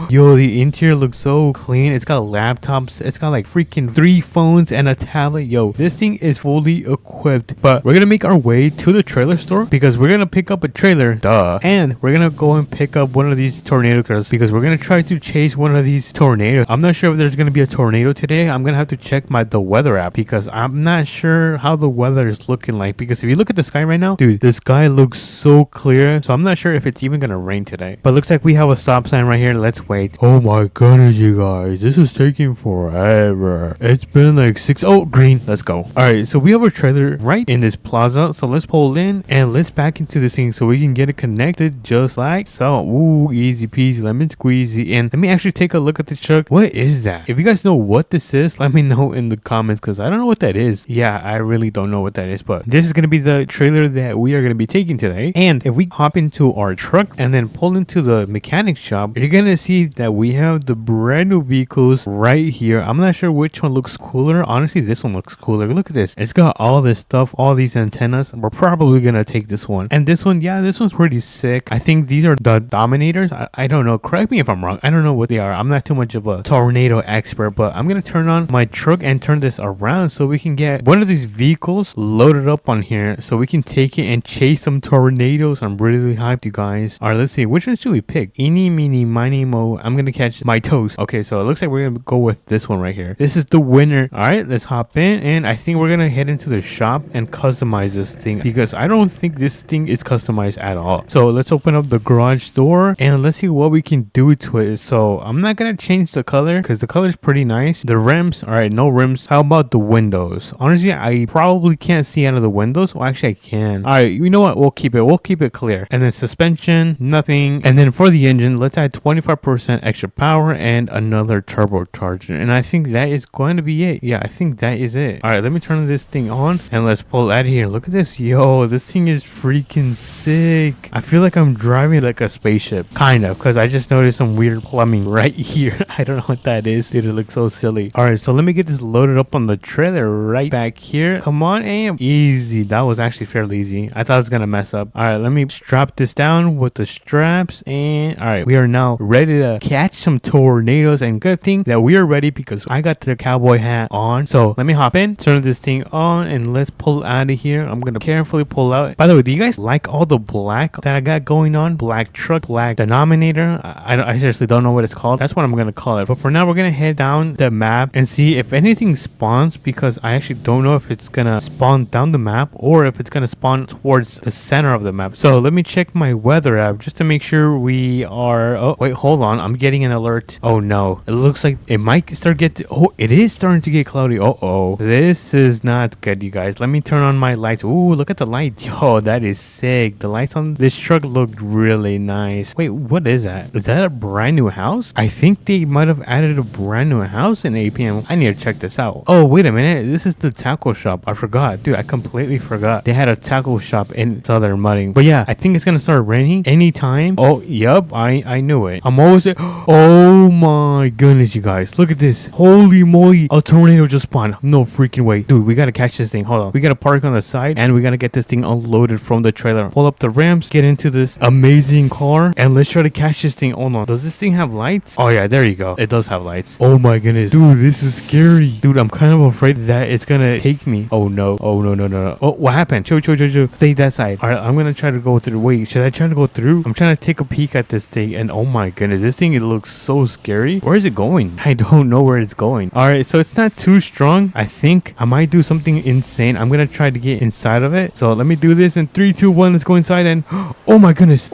Yo, the interior looks so clean. It's got laptops, it's got like freaking 3 phones and a tablet. Yo, this thing is fully equipped. But we're gonna make our way to the trailer store because we're gonna pick up a trailer, duh, and we're gonna go and pick up one of these tornado cars because we're gonna try to chase one of these tornadoes. I'm not sure if there's gonna be a tornado today. I'm gonna have to check the weather app because I'm not sure how the weather is looking like, because if you look at the sky right now, dude, the sky looks so clear. So I'm not sure if it's even gonna rain today, but looks like we have a stop sign right here. Let's wait. Oh my goodness, you guys, this is taking forever. It's been like 6. Oh, green. Let's go. All right, so we have a trailer right in this plaza, so let's pull in and let's back into this thing so we can get it connected just like so. Ooh, easy peasy lemon squeezy. And let me actually take a look at the truck. What is that? If you guys know what this is, let me know in the comments, because I don't know what that is. Yeah, I really don't know what that is, but this is going to be the trailer that we are going to be taking today. And if we hop into our truck and then pull into the mechanic shop, you're going to see that we have the brand new vehicles right here. I'm not sure which one looks cooler. Honestly, this one looks cooler. Look at this. It's got all this stuff, all these antennas. We're probably going to take this one. And this one, yeah, this one's pretty sick. I think these are the Dominators. I don't know. Correct me if I'm wrong. I don't know what they are. I'm not too much of a tornado expert, but I'm gonna turn on my truck and turn this around so we can get one of these vehicles loaded up on here so we can take it and chase some tornadoes. I'm really hyped, you guys. All right, let's see, which one should we pick? Eeny, meeny, miny, mo. I'm gonna catch my toes. Okay, so it looks like we're gonna go with this one right here. This is the winner. All right, let's hop in, and I think we're gonna head into the shop and customize this thing because I don't think this thing is customized at all. So let's open up the garage door and let's see what we can do to it. So I'm not gonna change the color because the color is pretty nice. The rims, all right, no rims. How about the windows? Honestly, I probably can't see out of the windows. Well, actually I can. All right, you know what, we'll keep it clear. And then suspension, nothing. And then for the engine, let's add 25% extra power and another turbocharger, and I think that is going to be it. Yeah, I think that is it. All right, let me turn this thing on and let's pull out of here. Look at this. Yo, this thing is freaking sick. I feel like I'm driving like a spaceship, kind of, because I just noticed some weird plumbing right here. I don't know what that is, dude. It looks so silly. All right, so let me get this loaded up on the trailer right back here. Come on, AM. Easy. That was actually fairly easy. I thought I was gonna mess up. All right, let me strap this down with the straps, and all right, we are now ready to catch some tornadoes. And good thing that we are ready because I got the cowboy hat on. So let me hop in, turn this thing on, and let's pull out of here. I'm gonna carefully pull out. By the way, do you guys like all the black that I got going on? Black truck, black denominator. I seriously don't know what it's called. That's what I'm gonna call it. But for now, we're gonna head down the map and see if anything spawns, because I actually don't know if it's gonna spawn down the map or if it's gonna spawn towards the center of the map. So let me check my weather app just to make sure we are. Oh wait, hold on, I'm getting an alert. Oh no, it looks like it might start oh, it is starting to get cloudy. Oh, this is not good, you guys. Let me turn on my lights. Ooh, look at the light. Yo, that is sick. The lights on this truck look really nice. Wait, what is that? Is that a brand new house? I think they might have added a brand new house in APM. I need to check this out. Oh, wait a minute. This is the taco shop. I forgot. Dude, I completely forgot. They had a taco shop in Southern Mudding. But yeah, I think it's gonna start raining anytime. Oh, yup. I knew it. I'm almost there. Oh my goodness, you guys. Look at this. Holy moly. A tornado just spawned. No freaking way. Dude, we gotta catch this thing. Hold on. We gotta park on the side and we gotta get this thing unloaded from the trailer. Pull up the ramps, get into this amazing car, and let's try to catch this thing. Hold on. Does this thing have lights? Oh yeah, there you go. It does have lights. Oh my goodness. Dude, this is scary. Dude, I'm kind of afraid that it's gonna take me. Oh no. Oh no. Oh, what happened? Chill. Stay that side. Alright, I'm gonna try to go through. Wait, should I try to go through? I'm trying to take a peek at this thing, and oh my goodness, this thing, it looks so scary. Where is it going? I don't know where it's going. Alright, so it's not too strong. I think I might do something insane. I'm gonna try to get inside of it. So let me do this in 3, 2, 1. Let's go inside, and oh my goodness.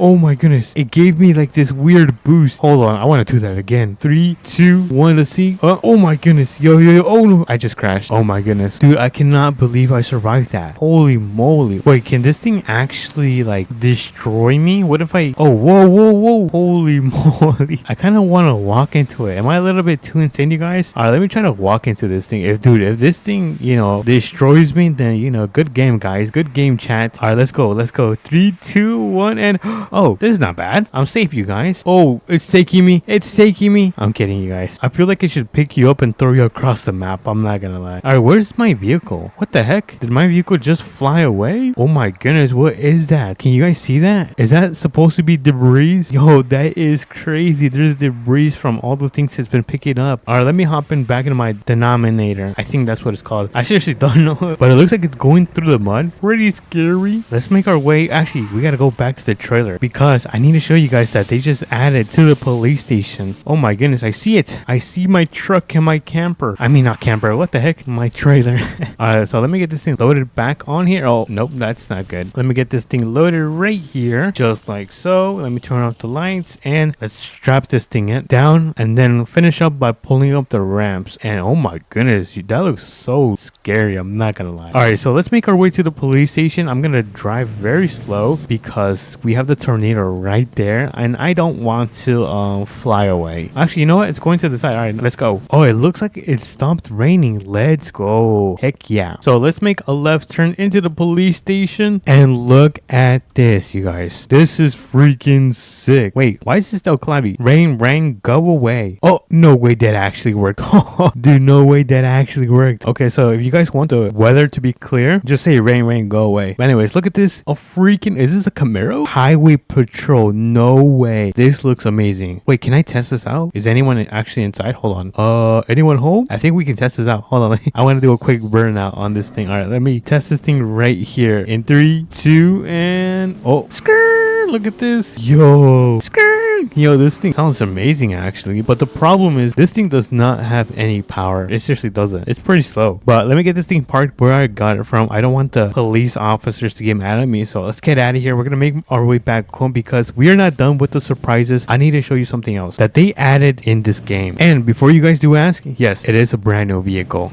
It gave me like this weird boost. Hold on, I want to do that again. 3, 2, 1. Let's see. Oh my goodness. Yo. Oh no, I just crashed. Oh my goodness, dude, I cannot believe I survived that. Holy moly. Wait, can this thing actually like destroy me? What if I... Oh, whoa. Holy moly. I kind of want to walk into it. Am I a little bit too insane, you guys? All right, let me try to walk into this thing. If this thing, destroys me, then, good game, guys. Good game, chat. All right, let's go. 3, 2, 1, and... Oh, this is not bad. I'm safe, you guys. Oh, it's taking me. I'm kidding, you guys. I feel like it should pick you up and throw you across the map. I'm not gonna lie. All right, where's my vehicle? What the heck? Did my vehicle just fly away? Oh my goodness, what is that? Can you guys see that? Is that supposed to be debris? Yo, that is crazy. There's debris from all the things it's been picking up. All right, let me hop in back into my denominator. I think that's what it's called. I seriously don't know, but it looks like it's going through the mud. Pretty scary. Let's make our way. Actually, we gotta go back to the trailer because I need to show you guys that they just added to the police station. Oh my goodness, I see it. I see my truck and my camper. I mean, not camper. What the heck? My trailer. Alright, so let me get this thing loaded back on here. Oh, nope, that's not good. Let me get this thing loaded right here, just like so. Let me turn off the lights and let's strap this thing down and then finish up by pulling up the ramps. And oh my goodness, that looks so scary. I'm not gonna lie. Alright, so let's make our way to the police station. I'm gonna drive very slow because we have the tornado right there and I don't want to fly away. Actually, you know what? It's going to the side. Alright, let's go. Oh, it looks like it stopped raining. Let's go. Heck yeah. So let's make a left turn into the police station and look at this, you guys. This is freaking sick. Wait, why is this still cloudy? Rain, go away. Oh, no way that actually worked. Dude, no way that actually worked. Okay, so if you guys want the weather to be clear, just say rain, rain, go away. But anyways, look at this. A freaking, is this a Camaro? Highway Patrol. No way. This looks amazing. Wait, can I test this out? Is anyone actually inside? Hold on. Anyone home? I think we can test this out. Hold on. I want to do a quick burnout on this thing. All right, let me test this thing right here in 3, 2, and oh, skirt. Look at this. Yo, skirt. Yo, this thing sounds amazing actually, but the problem is this thing does not have any power. It seriously doesn't. It's pretty slow. But let me get this thing parked where I got it from. I don't want the police officers to get mad at me, so let's get out of here. We're gonna make our way back home because we are not done with the surprises. I need to show you something else that they added in this game. And before you guys do ask, yes, it is a brand new vehicle.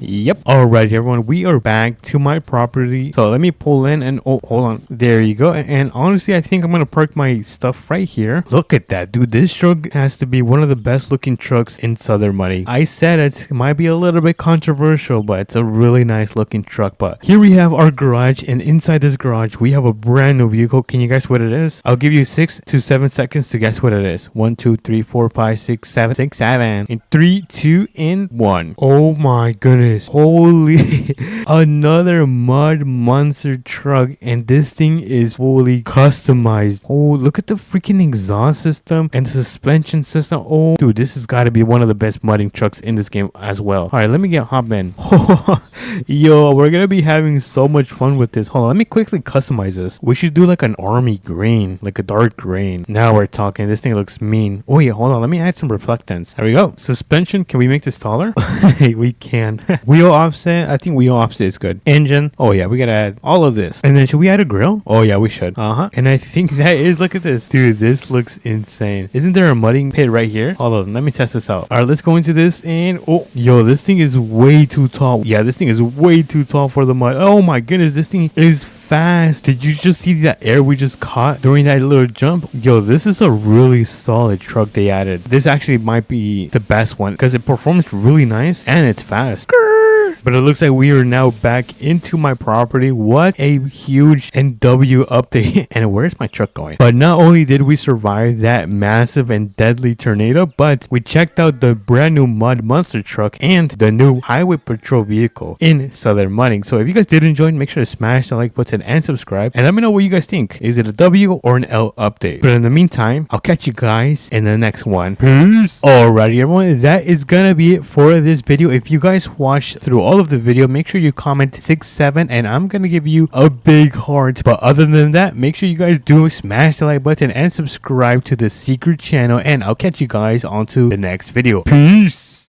Yep. Alright, everyone, we are back to my property. So let me pull in and oh, hold on. There you go. And honestly, I think I'm gonna park my stuff right here. Look at that, dude. This truck has to be one of the best looking trucks in Southern Money. I said it might be a little bit controversial, but it's a really nice looking truck. But here we have our garage, and inside this garage we have a brand new vehicle. Can you guess what it is? I'll give you 6 to 7 seconds to guess what it is. 1, 2, 3, 4, 5, 6, 7, 6, 7. In 3, 2, and 1. Oh my goodness. Holy. Another mud monster truck, and this thing is fully customized. Oh, look at the freaking exhaust system and the suspension system. Oh, dude, this has got to be one of the best mudding trucks in this game as well. All right, let me hop in. Yo, we're gonna be having so much fun with this. Hold on, let me quickly customize this. We should do like an army green, like a dark green. Now we're talking. This thing looks mean. Oh yeah, hold on, let me add some reflectance. There we go. Suspension, can we make this taller? We can. Wheel offset, I think wheel offset is good. Engine, oh yeah, we gotta add all of this. And then should we add a grill? Oh yeah, we should. And I think that is, look at this, dude, this looks insane. Isn't there a mudding pit right here? Hold on, let me test this out. All right, let's go into this, and oh, yo, this thing is way too tall. Yeah, this thing is way too tall for the mud. Oh my goodness, this thing is fast. Did you just see that air we just caught during that little jump? Yo, this is a really solid truck they added. This actually might be the best one because it performs really nice and it's fast. But it looks like we are now back into my property. What a huge NW update. And where's my truck going? But not only did we survive that massive and deadly tornado, but we checked out the brand new mud monster truck and the new highway patrol vehicle in Southern Money. So if you guys did enjoy, make sure to smash the like button and subscribe. And let me know what you guys think. Is it a W or an L update? But in the meantime, I'll catch you guys in the next one. Peace. Alrighty, everyone. That is gonna be it for this video. If you guys watched through all of the video, make sure you comment 6, 7, and I'm gonna give you a big heart. But other than that, make sure you guys do smash the like button and subscribe to the secret channel, and I'll catch you guys on to the next video. Peace.